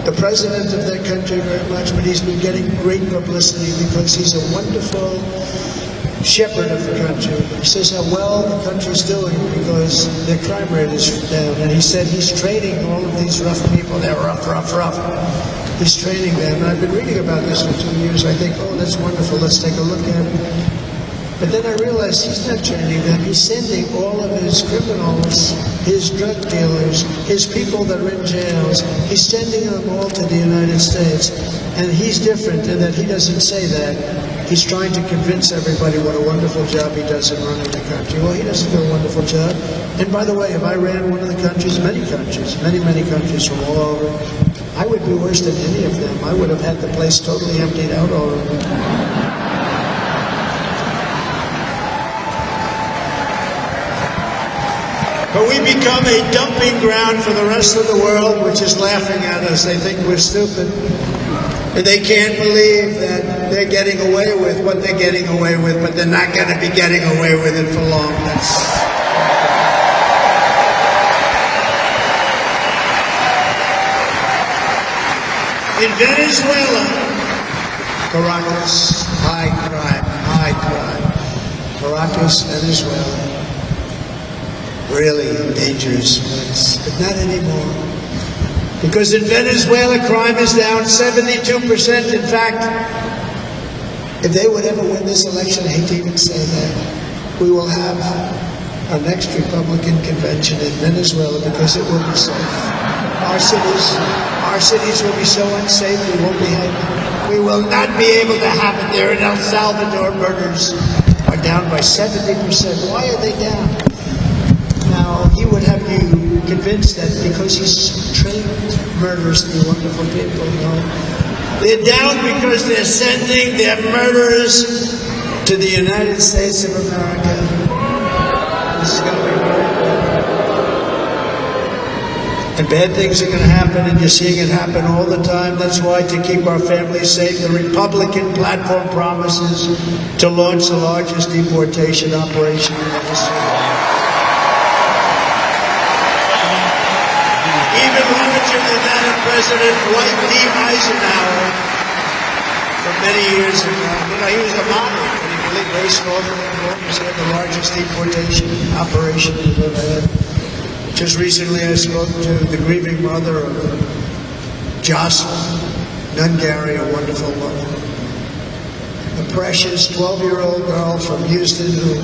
the president of that country very much, but he's been getting great publicity because he's a wonderful shepherd of the country. He says how well the country's doing because their crime rate is down. And he said he's training all of these rough people. They're rough. He's training them. And I've been reading about this for 2 years. I think, oh, that's wonderful. Let's take a look at it. But then I realized he's not training them. He's sending all of his criminals, his drug dealers, his people that are in jails. He's sending them all to the United States. And he's different in that he doesn't say that. He's trying to convince everybody what a wonderful job he does in running the country. Well, he doesn't do a wonderful job. And by the way, if I ran one of the countries, many countries from all over, I would be worse than any of them. I would have had the place totally emptied out already. But we become a dumping ground for the rest of the world, which is laughing at us. They think we're stupid. And they can't believe that they're getting away with what they're getting away with, but they're not going to be getting away with it for long. In Venezuela, Caracas, high crime. Caracas, Venezuela. Really dangerous place, but not anymore. Because in Venezuela, crime is down 72%. In fact, if they would ever win this election, I hate to even say that, we will have our next Republican convention in Venezuela because it will be safe. Our cities will be so unsafe, we won't be able. We will not be able to have it there. In El Salvador, murders are down by 70%. Why are they down? Now, he would have you convinced that because he's trained murderers to be wonderful people. No. They're down because they're sending their murderers To the United States of America, this is going to be very good. And bad things are going to happen, and you're seeing it happen all the time. That's why, to keep our families safe, the Republican platform promises to launch the largest deportation operation in the history of America. Even larger than that of President Dwight D. Eisenhower for many years ago. You know, he was a model, but he really raced all the reforms. He had the largest deportation operation we've ever had. Just recently I spoke to the grieving mother of Jocelyn Nungary, a wonderful woman. A precious 12-year-old girl from Houston who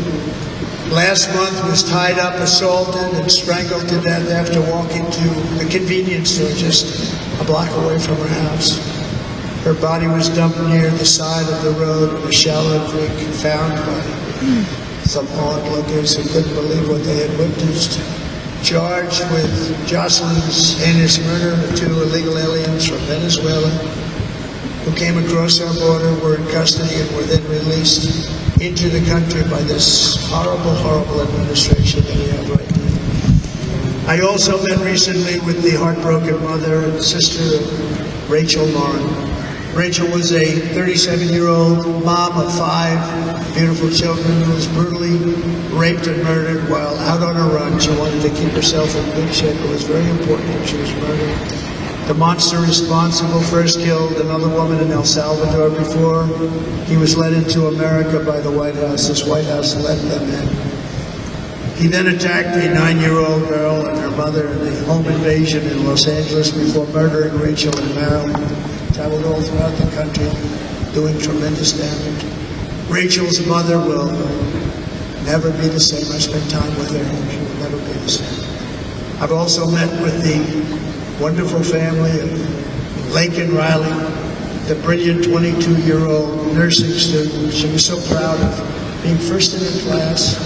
last month was tied up, assaulted, and strangled to death after walking to the convenience store just a block away from her house. Her body was dumped near the side of the road in a shallow creek, found by some onlookers who couldn't believe what they had witnessed. Charged with Jocelyn's heinous murder, the two illegal aliens from Venezuela who came across our border were in custody and were then released into the country by this horrible, horrible administration that we have right now. I also met recently with the heartbroken mother and sister of Rachel Morin. Rachel was a 37-year-old mom of 5 beautiful children who was brutally raped and murdered while out on a run. She wanted to keep herself in good shape. It was very important that she was murdered. The monster responsible first killed another woman in El Salvador before he was led into America by the White House. This White House let them in. He then attacked a 9-year-old girl and her mother in a home invasion in Los Angeles before murdering Rachel in Maryland. Traveled all throughout the country, doing tremendous damage. Rachel's mother will never be the same. I spent time with her, and she will never be the same. I've also met with the wonderful family of Laken Riley, the brilliant 22-year-old nursing student. She was so proud of being first in her class,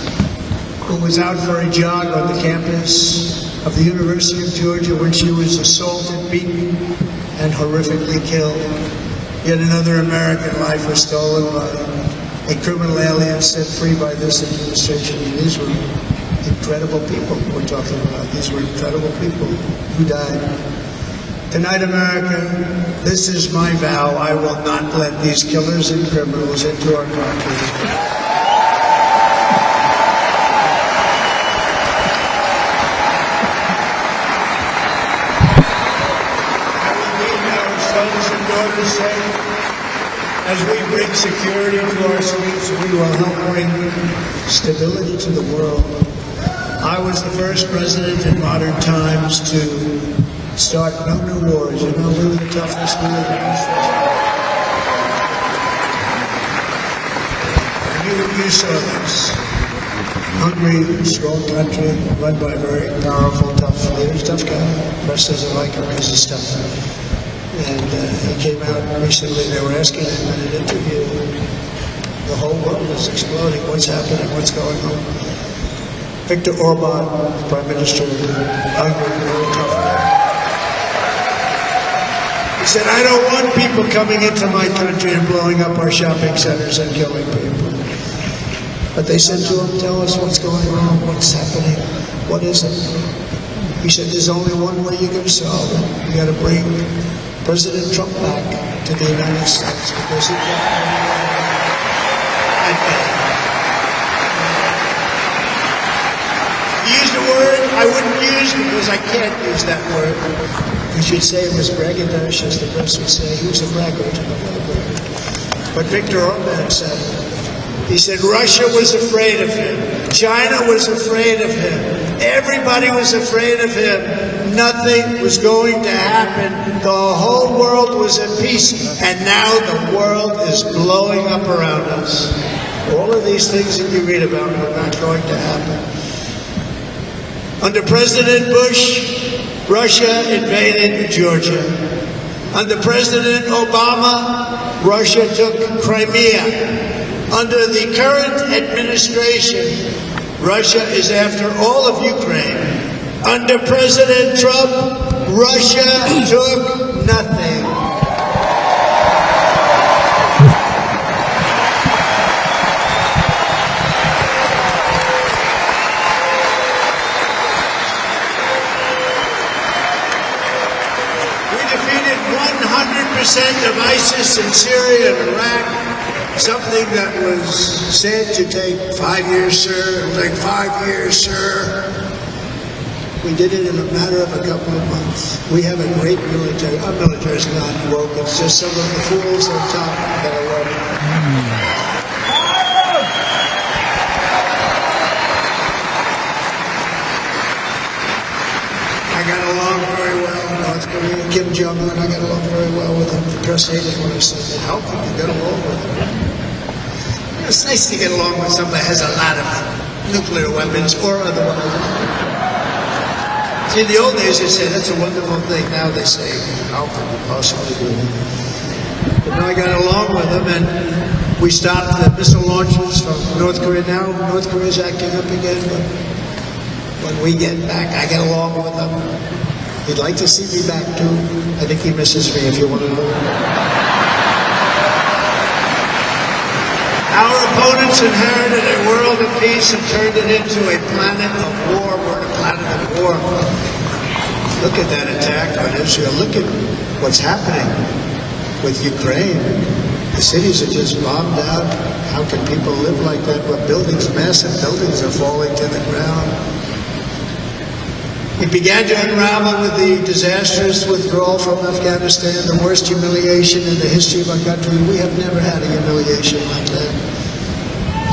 who was out for a jog on the campus of the University of Georgia when she was assaulted, beaten, and horrifically killed. Yet another American life was stolen by a criminal alien set free by this administration. These were incredible people we're talking about. These were incredible people who died. Tonight, America, this is my vow. I will not let these killers and criminals into our country. As we bring security to our streets, we will help bring stability to the world. I was the first president in modern times to start no new wars. You know, we were the toughest. We were the most. You saw this. Hungry, strong country, run by very powerful, tough leaders. Tough guy. Press doesn't like him because he's tough. And he came out recently, they were asking him in an interview, the whole world is exploding, what's happening, what's going on? Viktor Orban, Prime Minister of Hungary, very tough guy. He said, I don't want people coming into my country and blowing up our shopping centers and killing people. But they said to him, tell us what's going on, what's happening, what is it? He said, there's only one way you can solve it. You got to bring President Trump back to the United States because he used a word I wouldn't use because I can't use that word. You should say it was braggadocious. The press would say he was a braggart. But Viktor Orban said it. He said Russia was afraid of him. China was afraid of him. Everybody was afraid of him. Nothing was going to happen. The whole world was at peace. And now the world is blowing up around us. All of these things that you read about are not going to happen. Under President Bush, Russia invaded Georgia. Under President Obama, Russia took Crimea. Under the current administration, Russia is after all of Ukraine. Under President Trump, Russia took nothing. crisis in Syria and Iraq, something that was said to take 5 years, sir. It was like 5 years, sir. We did it in a matter of a couple of months. We have a great military. Our military is not woke. It's just some of the fools on top that are woke. I got along very well with North Korea. Kim Jong-un, I got along very well with him. The press hated when I said that. How can you get along with him? It's nice to get along with somebody that has a lot of nuclear weapons or otherwise. See, in the old days they said that's a wonderful thing. Now they say, how can you possibly do that? But now I got along with them, and we stopped the missile launches from North Korea. Now North Korea's acting up again, but when we get back, I get along with them. He'd like to see me back too. I think he misses me, if you want to know. Our opponents inherited a world of peace and turned it into a planet of war. We're a planet of war. Look at that attack on Israel. Look at what's happening with Ukraine. The cities are just bombed out. How can people live like that? Well, buildings, massive buildings are falling to the ground. It began to unravel with the disastrous withdrawal from Afghanistan, the worst humiliation in the history of our country. We have never had a humiliation like that.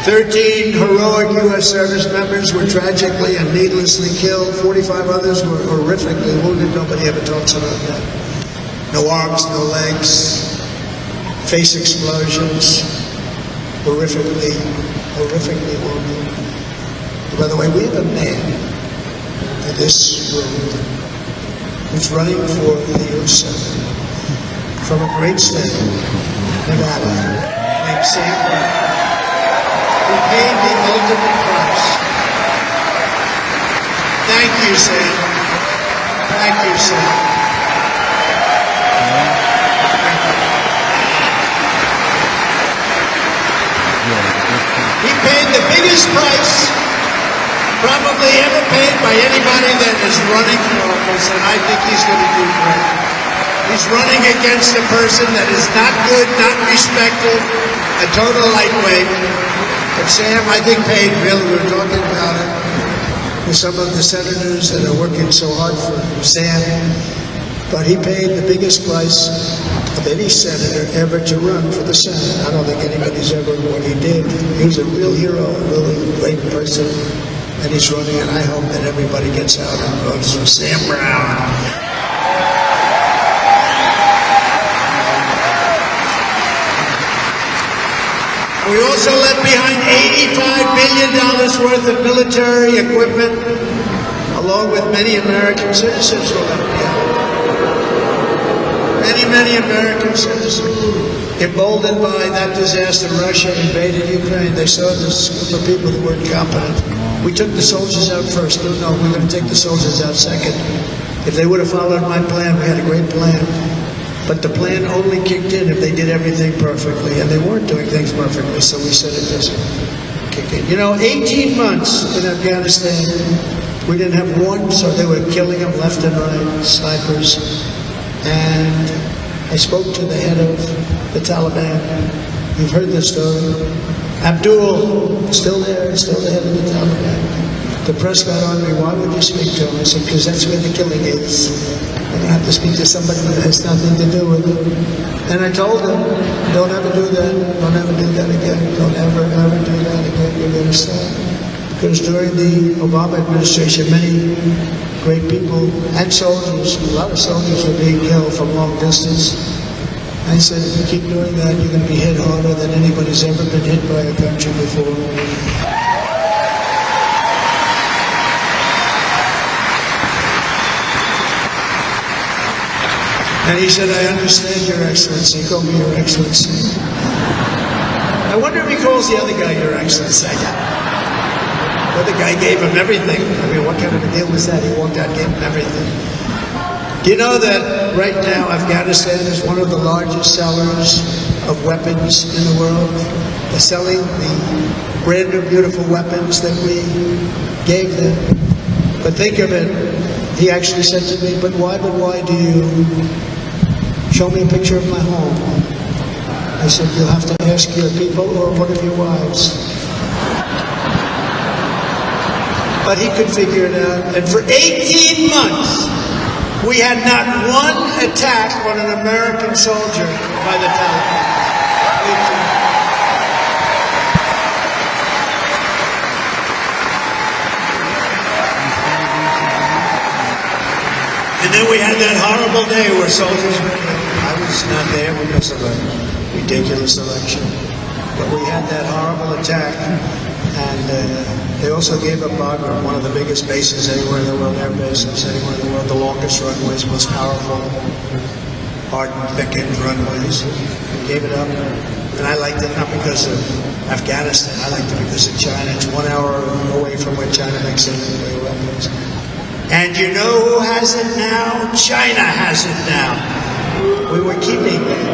13 heroic U.S. service members were tragically and needlessly killed. 45 others were horrifically wounded. Nobody ever talks about that. No arms, no legs, face explosions, horrifically wounded. By the way, we have a man in this room who's running for the U.S. Senate from a great state, Nevada, named Sam Brown, who paid the ultimate price. Thank you, Sam. Thank you, Sam. He paid the biggest price probably ever paid by anybody that is running for office, and I think he's going to do great. He's running against a person that is not good, not respected, a total lightweight. But Sam, I think, paid really. We were talking about it with some of the senators that are working so hard for Sam. But he paid the biggest price of any senator ever to run for the Senate. I don't think anybody's ever what he did. He was a real hero, a really great person. And he's running, and I hope that everybody gets out and votes for Sam Brown. We also left behind $85 billion worth of military equipment, along with many American citizens who left behind. Many American citizens, emboldened by that disaster. Russia invaded Ukraine. They saw this group of people who were incompetent. We took the soldiers out first. No, we're going to take the soldiers out second. If they would have followed my plan, we had a great plan. But the plan only kicked in if they did everything perfectly, and they weren't doing things perfectly, so we said it doesn't kick in. 18 months in Afghanistan, we didn't have one, so they were killing them left and right, snipers. And I spoke to the head of the Taliban. You've heard this story. Abdul, still there, still the head of the Taliban. The press got on me, why would you speak to him? I said, because that's where the killing is. I'm going to have to speak to somebody that has nothing to do with it. And I told him, don't ever do that. Don't ever do that again. Don't ever do that again. You're going to stop. Because during the Obama administration, many great people and soldiers, a lot of soldiers were being killed from long distance. I said, if you keep doing that, you're going to be hit harder than anybody's ever been hit by a country before. And he said, I understand, Your Excellency. He called me Your Excellency. I wonder if he calls the other guy Your Excellency. The other guy gave him everything. I mean, what kind of a deal was that? He walked out and gave him everything. Do you know that right now Afghanistan is one of the largest sellers of weapons in the world? They're selling the brand new beautiful weapons that we gave them. But think of it, he actually said to me, but why do you show me a picture of my home? I said, you'll have to ask your people or one of your wives. But he could figure it out. And for 18 months, we had not one attack on an American soldier by the Taliban. 18. And then we had that horrible day where soldiers were killed. I was not there because of a ridiculous election. But we had that horrible attack. And they also gave up Bagram, one of the biggest bases anywhere in the world, air bases anywhere in the world, the longest runways, most powerful, hard-thickened runways. They gave it up. And I liked it not because of Afghanistan. I liked it because of China. It's 1 hour away from where China makes their nuclear weapons. And you know who has it now? China has it now. We were keeping it.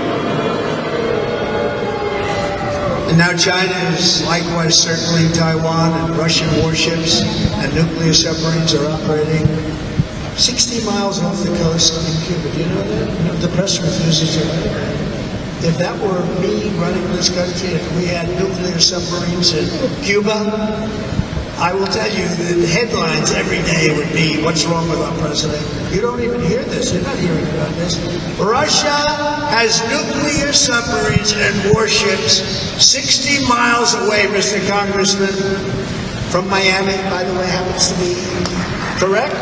And now China is likewise circling Taiwan, and Russian warships and nuclear submarines are operating 60 miles off the coast in Cuba. Do you know that? You know, the press refuses to let it. If that were me running this country, if we had nuclear submarines in Cuba, I will tell you the headlines every day would be, what's wrong with our president? You don't even hear this. You're not hearing about this. Russia has nuclear submarines and warships 60 miles away, Mr. Congressman, from Miami, by the way, happens to be correct?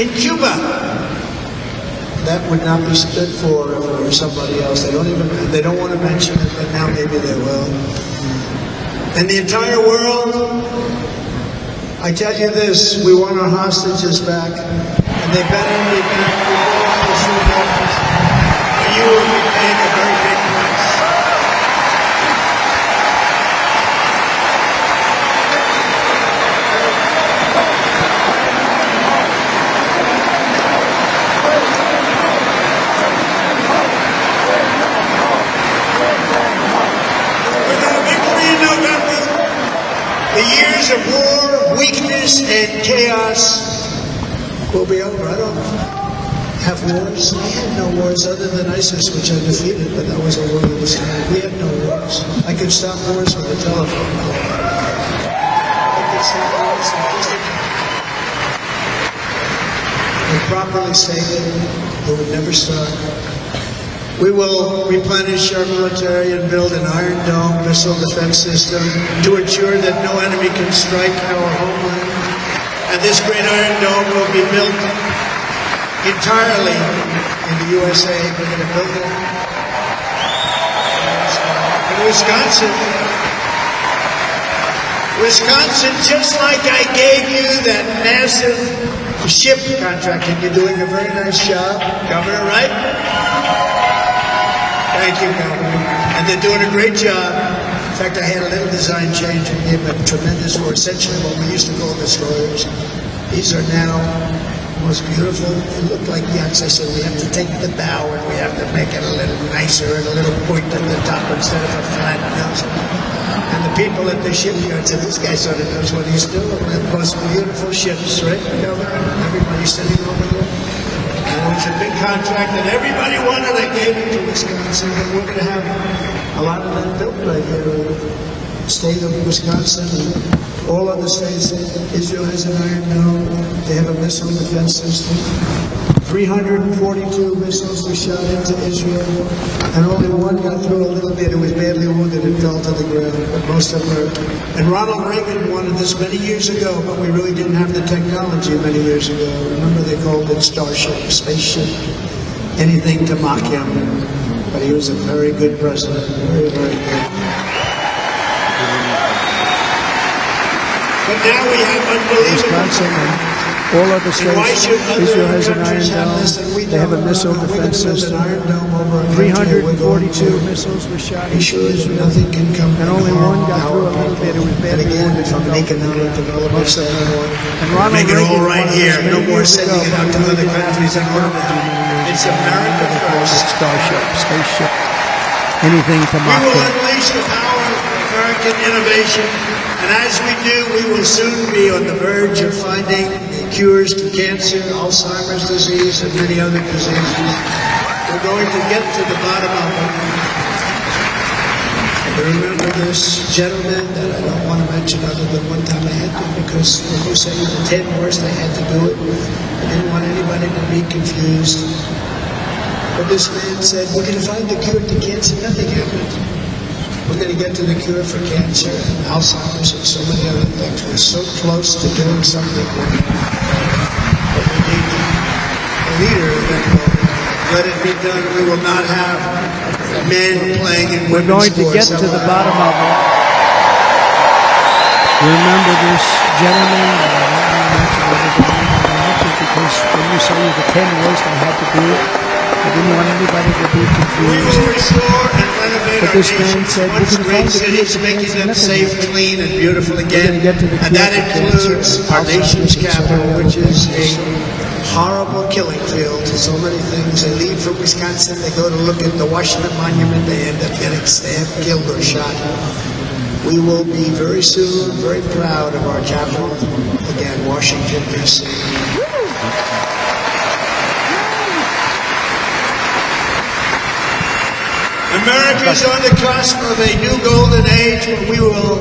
In Cuba. That would not be stood for if it were somebody else. They don't want to mention it, but now maybe they will. And the entire world, I tell you this, we want our hostages back, and they better be back with all the or you will be paying a very big price. The years of war, weakness, and chaos will be over. I don't have wars. I had no wars other than ISIS, which I defeated, but that was a war that was started. We had no wars. I could stop wars with a telephone call. I could stop wars with just a and properly stated, it would never start. We will replenish our military and build an Iron Dome missile defense system to ensure that no enemy can strike our homeland. And this great Iron Dome will be built entirely in the USA. We're going to build it in Wisconsin. Wisconsin, just like I gave you that massive ship contract, and you're doing a very nice job, Governor, right? Thank you, Governor. And they're doing a great job. In fact, I had a little design change and gave them tremendous, or essentially what we used to call destroyers. These are now most beautiful. They look like yachts. I said, we have to take the bow and we have to make it a little nicer and a little point at the top instead of a flat nose. And the people at the shipyard said, this guy sort of knows what he's doing. The most beautiful ships, right, Governor? Everybody's sitting over there. And it was a big contract that everybody wanted. I gave it to Wisconsin, and we're going to have a lot of that built right here in the state of Wisconsin and all other states. Israel has an Iron Dome. They have a missile defense system. 342 missiles were shot into Israel, and only one got through a little bit. It was badly wounded and fell to the ground, but most of them were. And Ronald Reagan wanted this many years ago, but we really didn't have the technology many years ago. Remember, they called it Starship, spaceship, anything to mock him. But he was a very good president, very, very good. But now we have unbelievable. All other states, Israel has an Iron Dome. They have a missile defense system. 342 missiles were shot into Israel, and only one got through a little bit. It was badly wounded from an economic development. And Ronald Reagan right here. No more sending it out to other countries. It's America first. Starship, spaceship, anything to mock We will him. unleash the power of American innovation, and as we do, we will soon be on the verge of finding cures to cancer, Alzheimer's disease, and many other diseases. We're going to get to the bottom of it. Remember this gentleman that I don't want to mention other than one time I had to, because when you say the 10 worst, I had to do it. I didn't want anybody to be confused. But this man said, we're going to find the cure to cancer. Nothing happened. We're going to get to the cure for cancer and Alzheimer's and so many other things. We're so close to doing something. But we need a leader that will let it be done. We will not have men playing in We're going to get to the bottom of it. Remember this gentleman, I don't want to mention everybody, because when you say the 10 worst, I had to do it. I didn't want anybody to be confused. We will restore and renovate But our this man nation's said, once great cities, making them safe, clean, and beautiful again. And that includes our nation's capital, which is a horrible killing field. So many things. They leave from Wisconsin, they go to look at the Washington Monument, they end up getting stabbed, killed, or shot. We will be very soon very proud of our capital, again, Washington, D.C. America is on the cusp of a new golden age when we will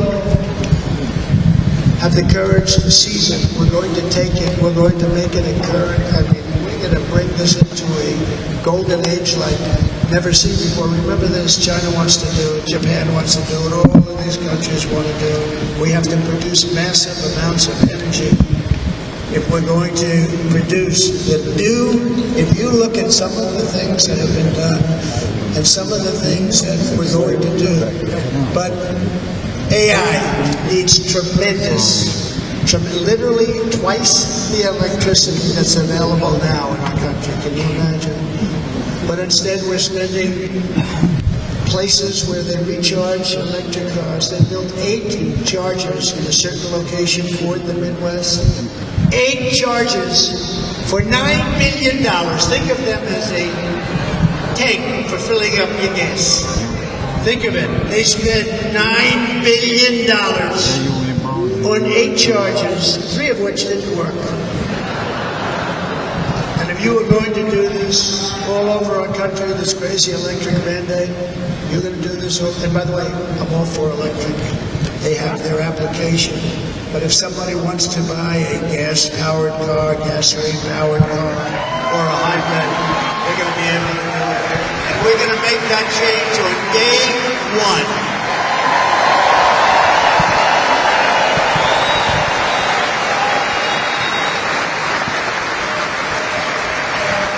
have the courage to seize it. We're going to take it. We're going to make it a current. We're going to bring this into a golden age like never seen before. Remember this, China wants to do it, Japan wants to do it, all of these countries want to do it. We have to produce massive amounts of energy if we're going to produce the new. If you look at some of the things that have been done and some of the things that we're going to do, but AI needs literally twice the electricity that's available now in our country. Can you imagine? But instead we're spending places where they recharge electric cars. They built 8 chargers in a certain location toward the Midwest. 8 chargers for $9 million. Think of them as a tank for filling up your gas. Think of it. They spent $9 billion on 8 chargers, 3 of which didn't work. And if you were going to do this all over our country, this crazy electric mandate, you're going to do this. And by the way, I'm all for electric. They have their application. But if somebody wants to buy a gas-powered car, gasoline-powered car, or a hybrid, they're going to be able to do it. And we're going to make that change on day 1.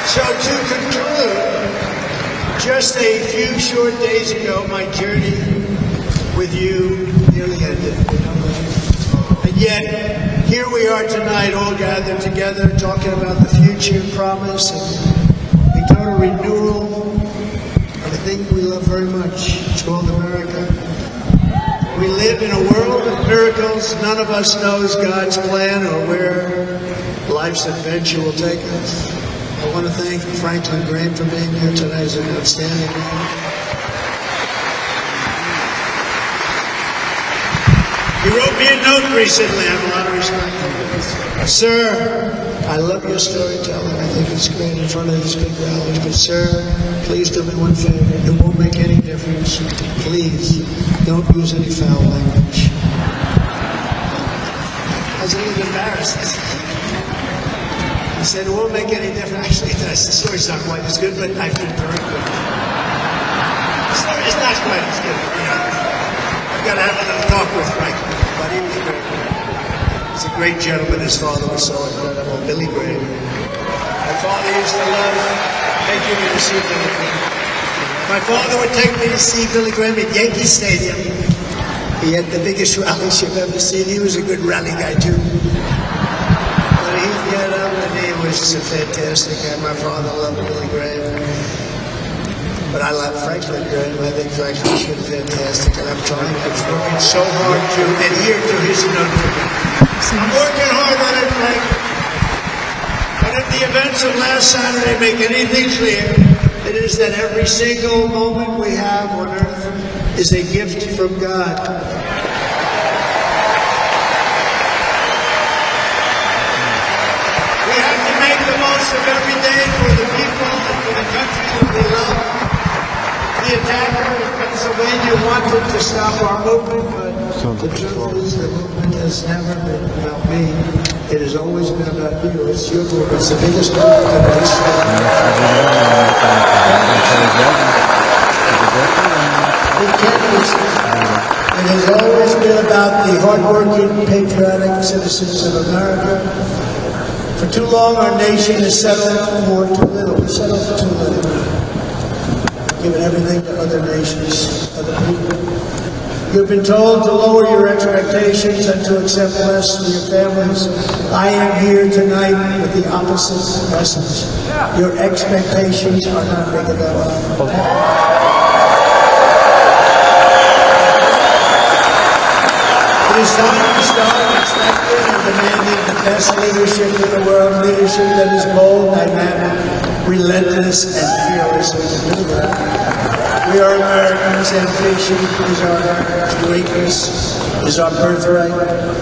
So to conclude, just a few short days ago, my journey with you nearly ended. And yet, here we are tonight, all gathered together, talking about the future, promise, and a total renewal of a thing we love very much. It's called America. We live in a world of miracles. None of us knows God's plan or where life's adventure will take us. I want to thank Franklin Graham for being here tonight. He's an outstanding man. He wrote me a note recently. I have a lot of respect for him. Sir, I love your storytelling. I think it's great in front of these big rallies. But sir, please do me one favor. It won't make any difference. Please, don't use any foul language. I was a little embarrassed. He said, it won't make any difference. Actually, it does. The story's not quite as good, but I feel very good. The story is not quite as good. You know, I've got to have a little talk with Franklin, but he was very good. He's a great gentleman. His father was so incredible, Billy Graham. My father used to love taking me to see Billy Graham. My father would take me to see Billy Graham at Yankee Stadium. He had the biggest rallies you've ever seen. He was a good rally guy, too. He'd get up and he was just a fantastic guy. My father loved Billy Graham. But I love Franklin Graham. I think Franklin's been fantastic. And I'm working so hard to adhere to his note. I'm working hard on it, Frank. But if the events of last Saturday make anything clear, it is that every single moment we have on earth is a gift from God. Of every day for the people and for the country that we the attacker in Pennsylvania wanted to stop our movement, but the truth is the movement has never been about me. It has always been about you. It's your movement. It's the biggest movement in the history. It has always been about the hardworking, patriotic citizens of America. For too long, our nation has settled for too little. We settled for too little. Given everything to other nations, other people. You've been told to lower your expectations and to accept less for your families. I am here tonight with the opposite message. Your expectations are not big enough. It is time to start expecting and demanding the best leadership in the world, leadership that is bold, dynamic, relentless, and fearless. We can do that. We are Americans, and ambition is our greatness, is our birthright.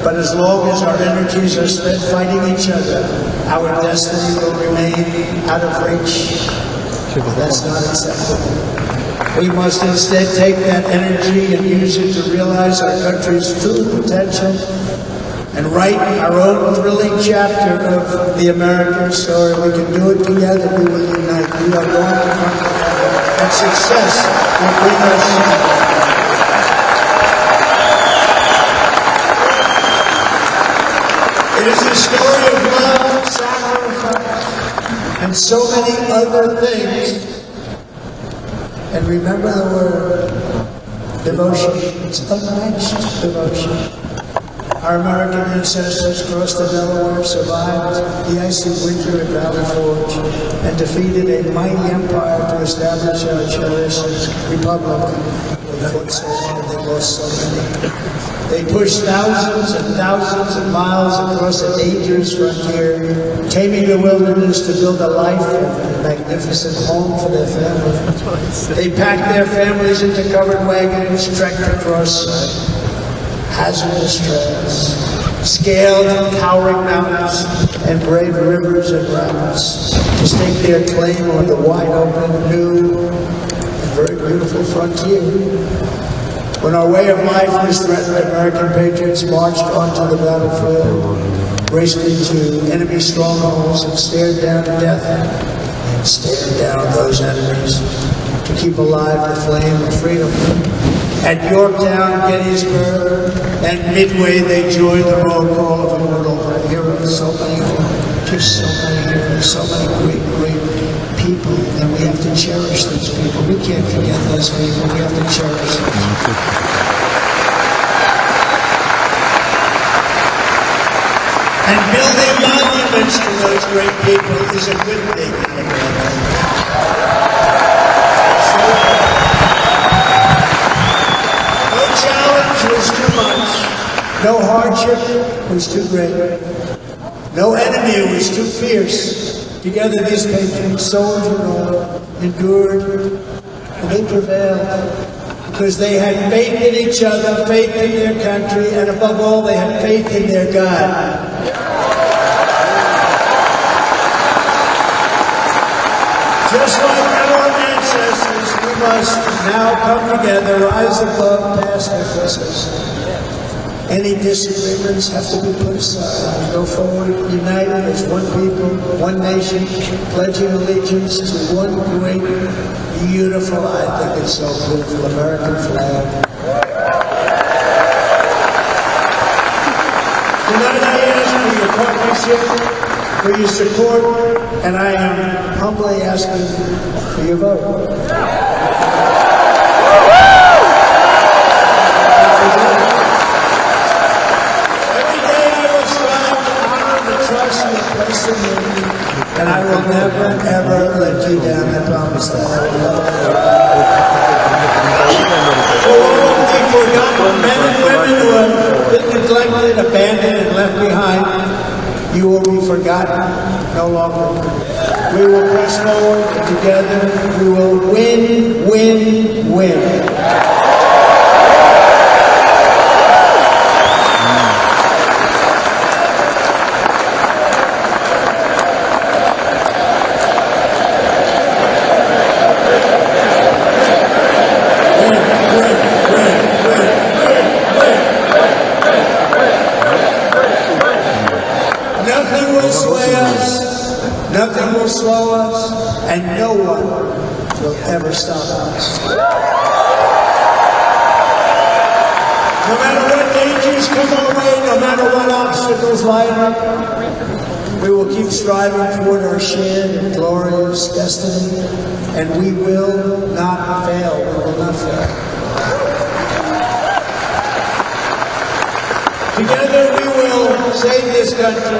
But as long as our energies are spent fighting each other, our destiny will remain out of reach. That's not acceptable. We must instead take that energy and use it to realize our country's true potential and write our own thrilling chapter of the American story. We can do it together. We will unite. We are going to come together, and success will bring us home. It is a story of love, sacrifice, and so many other things. And remember the word, devotion. It's unmatched devotion. Our American ancestors crossed the Delaware, survived the icy winter at Valley Forge, and defeated a mighty empire to establish our cherished republic. They fought so hard, they lost so many. They pushed thousands and thousands of miles across a dangerous frontier, taming the wilderness to build a life and magnificent home for their families. They packed their families into covered wagons, trekked across hazardous trails, scaled towering mountains, and braved rivers and routes to stake their claim on the wide open, new, and very beautiful frontier. When our way of life was threatened, American patriots marched onto the battlefield, raced into enemy strongholds, and stared down death and stared down those enemies to keep alive the flame of freedom. At Yorktown, Gettysburg, and Midway, they joined the roll call of immortal heroes. So many of them, just so many heroes, so many great, great people, and we have to cherish those people. We can't forget those people. We have to cherish them. And building monuments to those great people is a good thing. No challenge was too much. No hardship was too great. No enemy was too fierce. Together these patriots soldiered on, endured, and they prevailed because they had faith in each other, faith in their country, and above all, they had faith in their God. Just like our ancestors, we must now come together, rise above past differences. Any disagreements have to be put aside and go forward united as one people, one nation, pledging allegiance to one great, beautiful, I think it's so beautiful, American flag. Tonight I ask for your partnership, for your support, and I am humbly asking for your vote. And I will never, ever let you down. I promise that. For all the forgotten men and women who have been neglected, abandoned, and left behind, you will be forgotten no longer. We will press forward, and together we will win, win, win. Nothing will slow us, and no one will ever stop us. No matter what dangers come our way, no matter what obstacles lie up, we will keep striving toward our shared and glorious destiny, and we will not fail. We will not fail. Together we will save this country.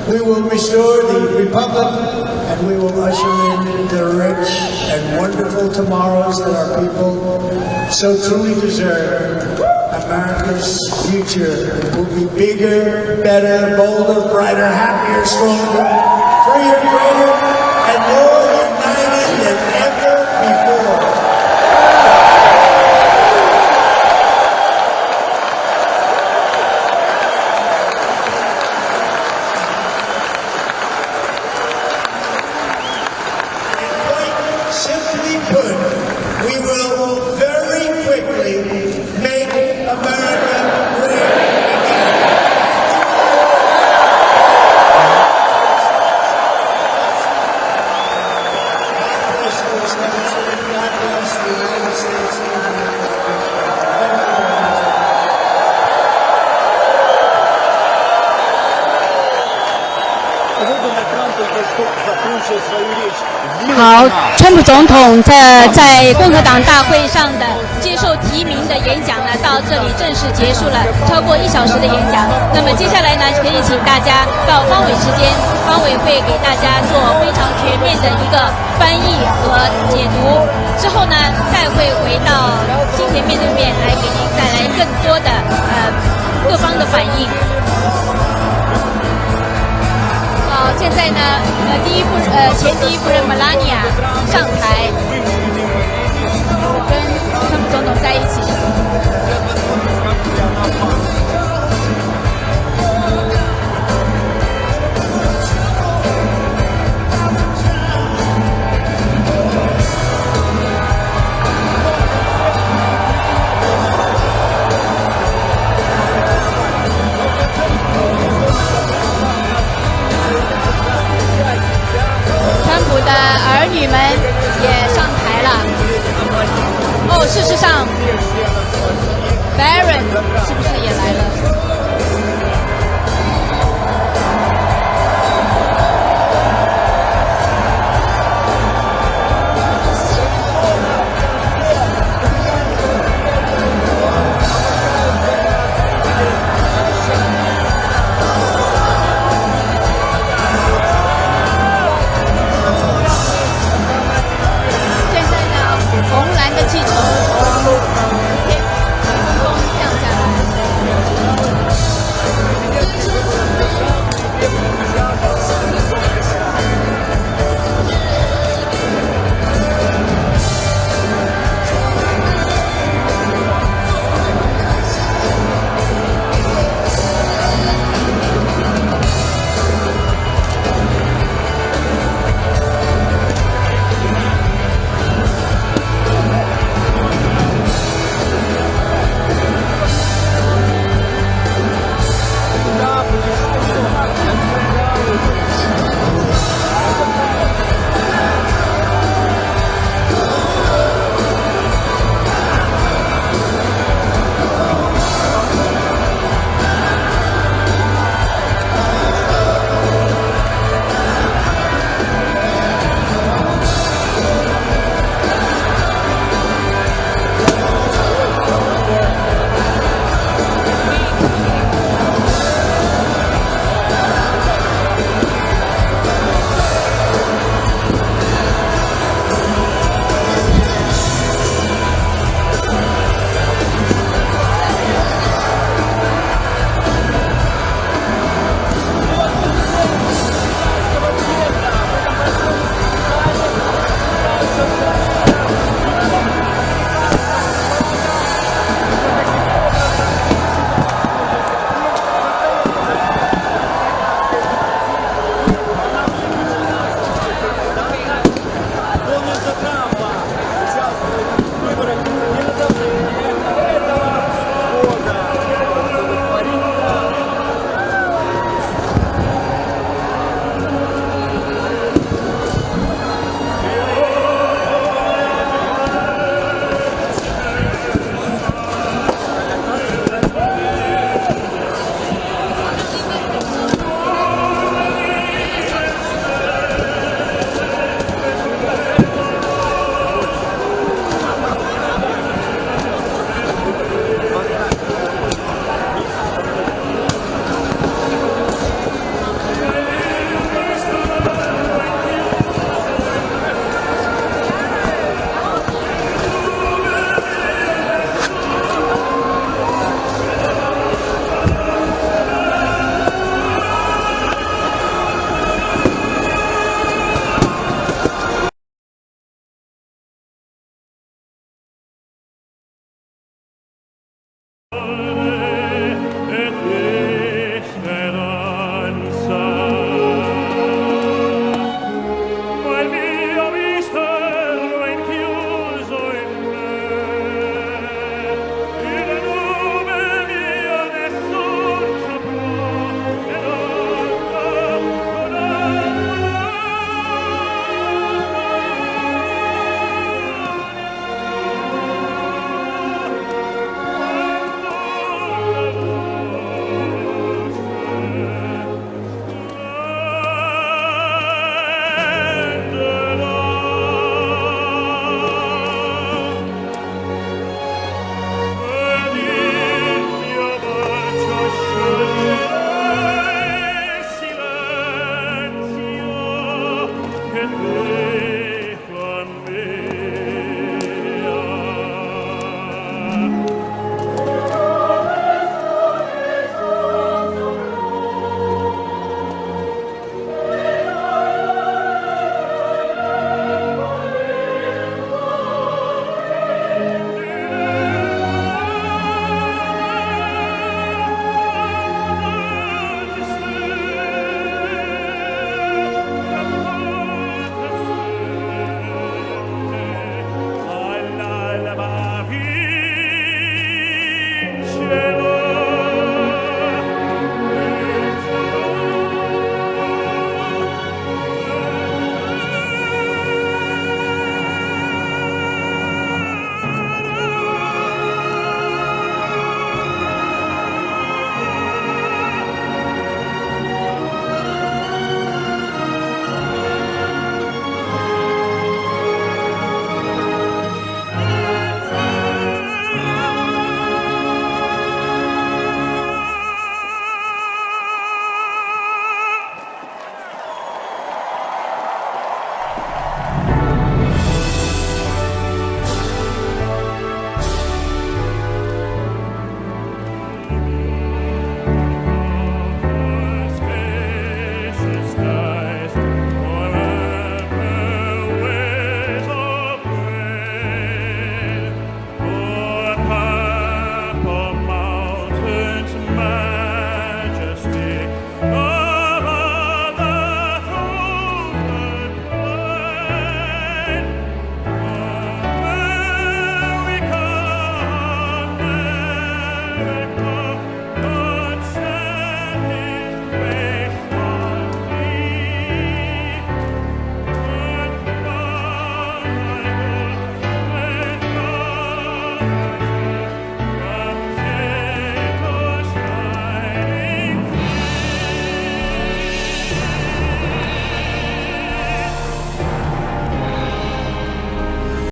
We will restore the republic, and we will usher in the rich and wonderful tomorrows that our people so truly deserve. America's future will be bigger, better, bolder, brighter, happier, stronger, freer, greater, and more united than ever before. Simply put, we will very quickly make America great again. God bless this country. God bless the United States of America.好，川普总统在共和党大会上的接受提名的演讲呢，到这里正式结束了，超过1小时的演讲。那么接下来呢，可以请大家到方伟时间，方伟会给大家做非常全面的一个翻译和解读。之后呢，再会回到新田面对面来给您带来更多的各方的反应。现在呢，前第一夫人 Melania 上台，跟川普总统在一起。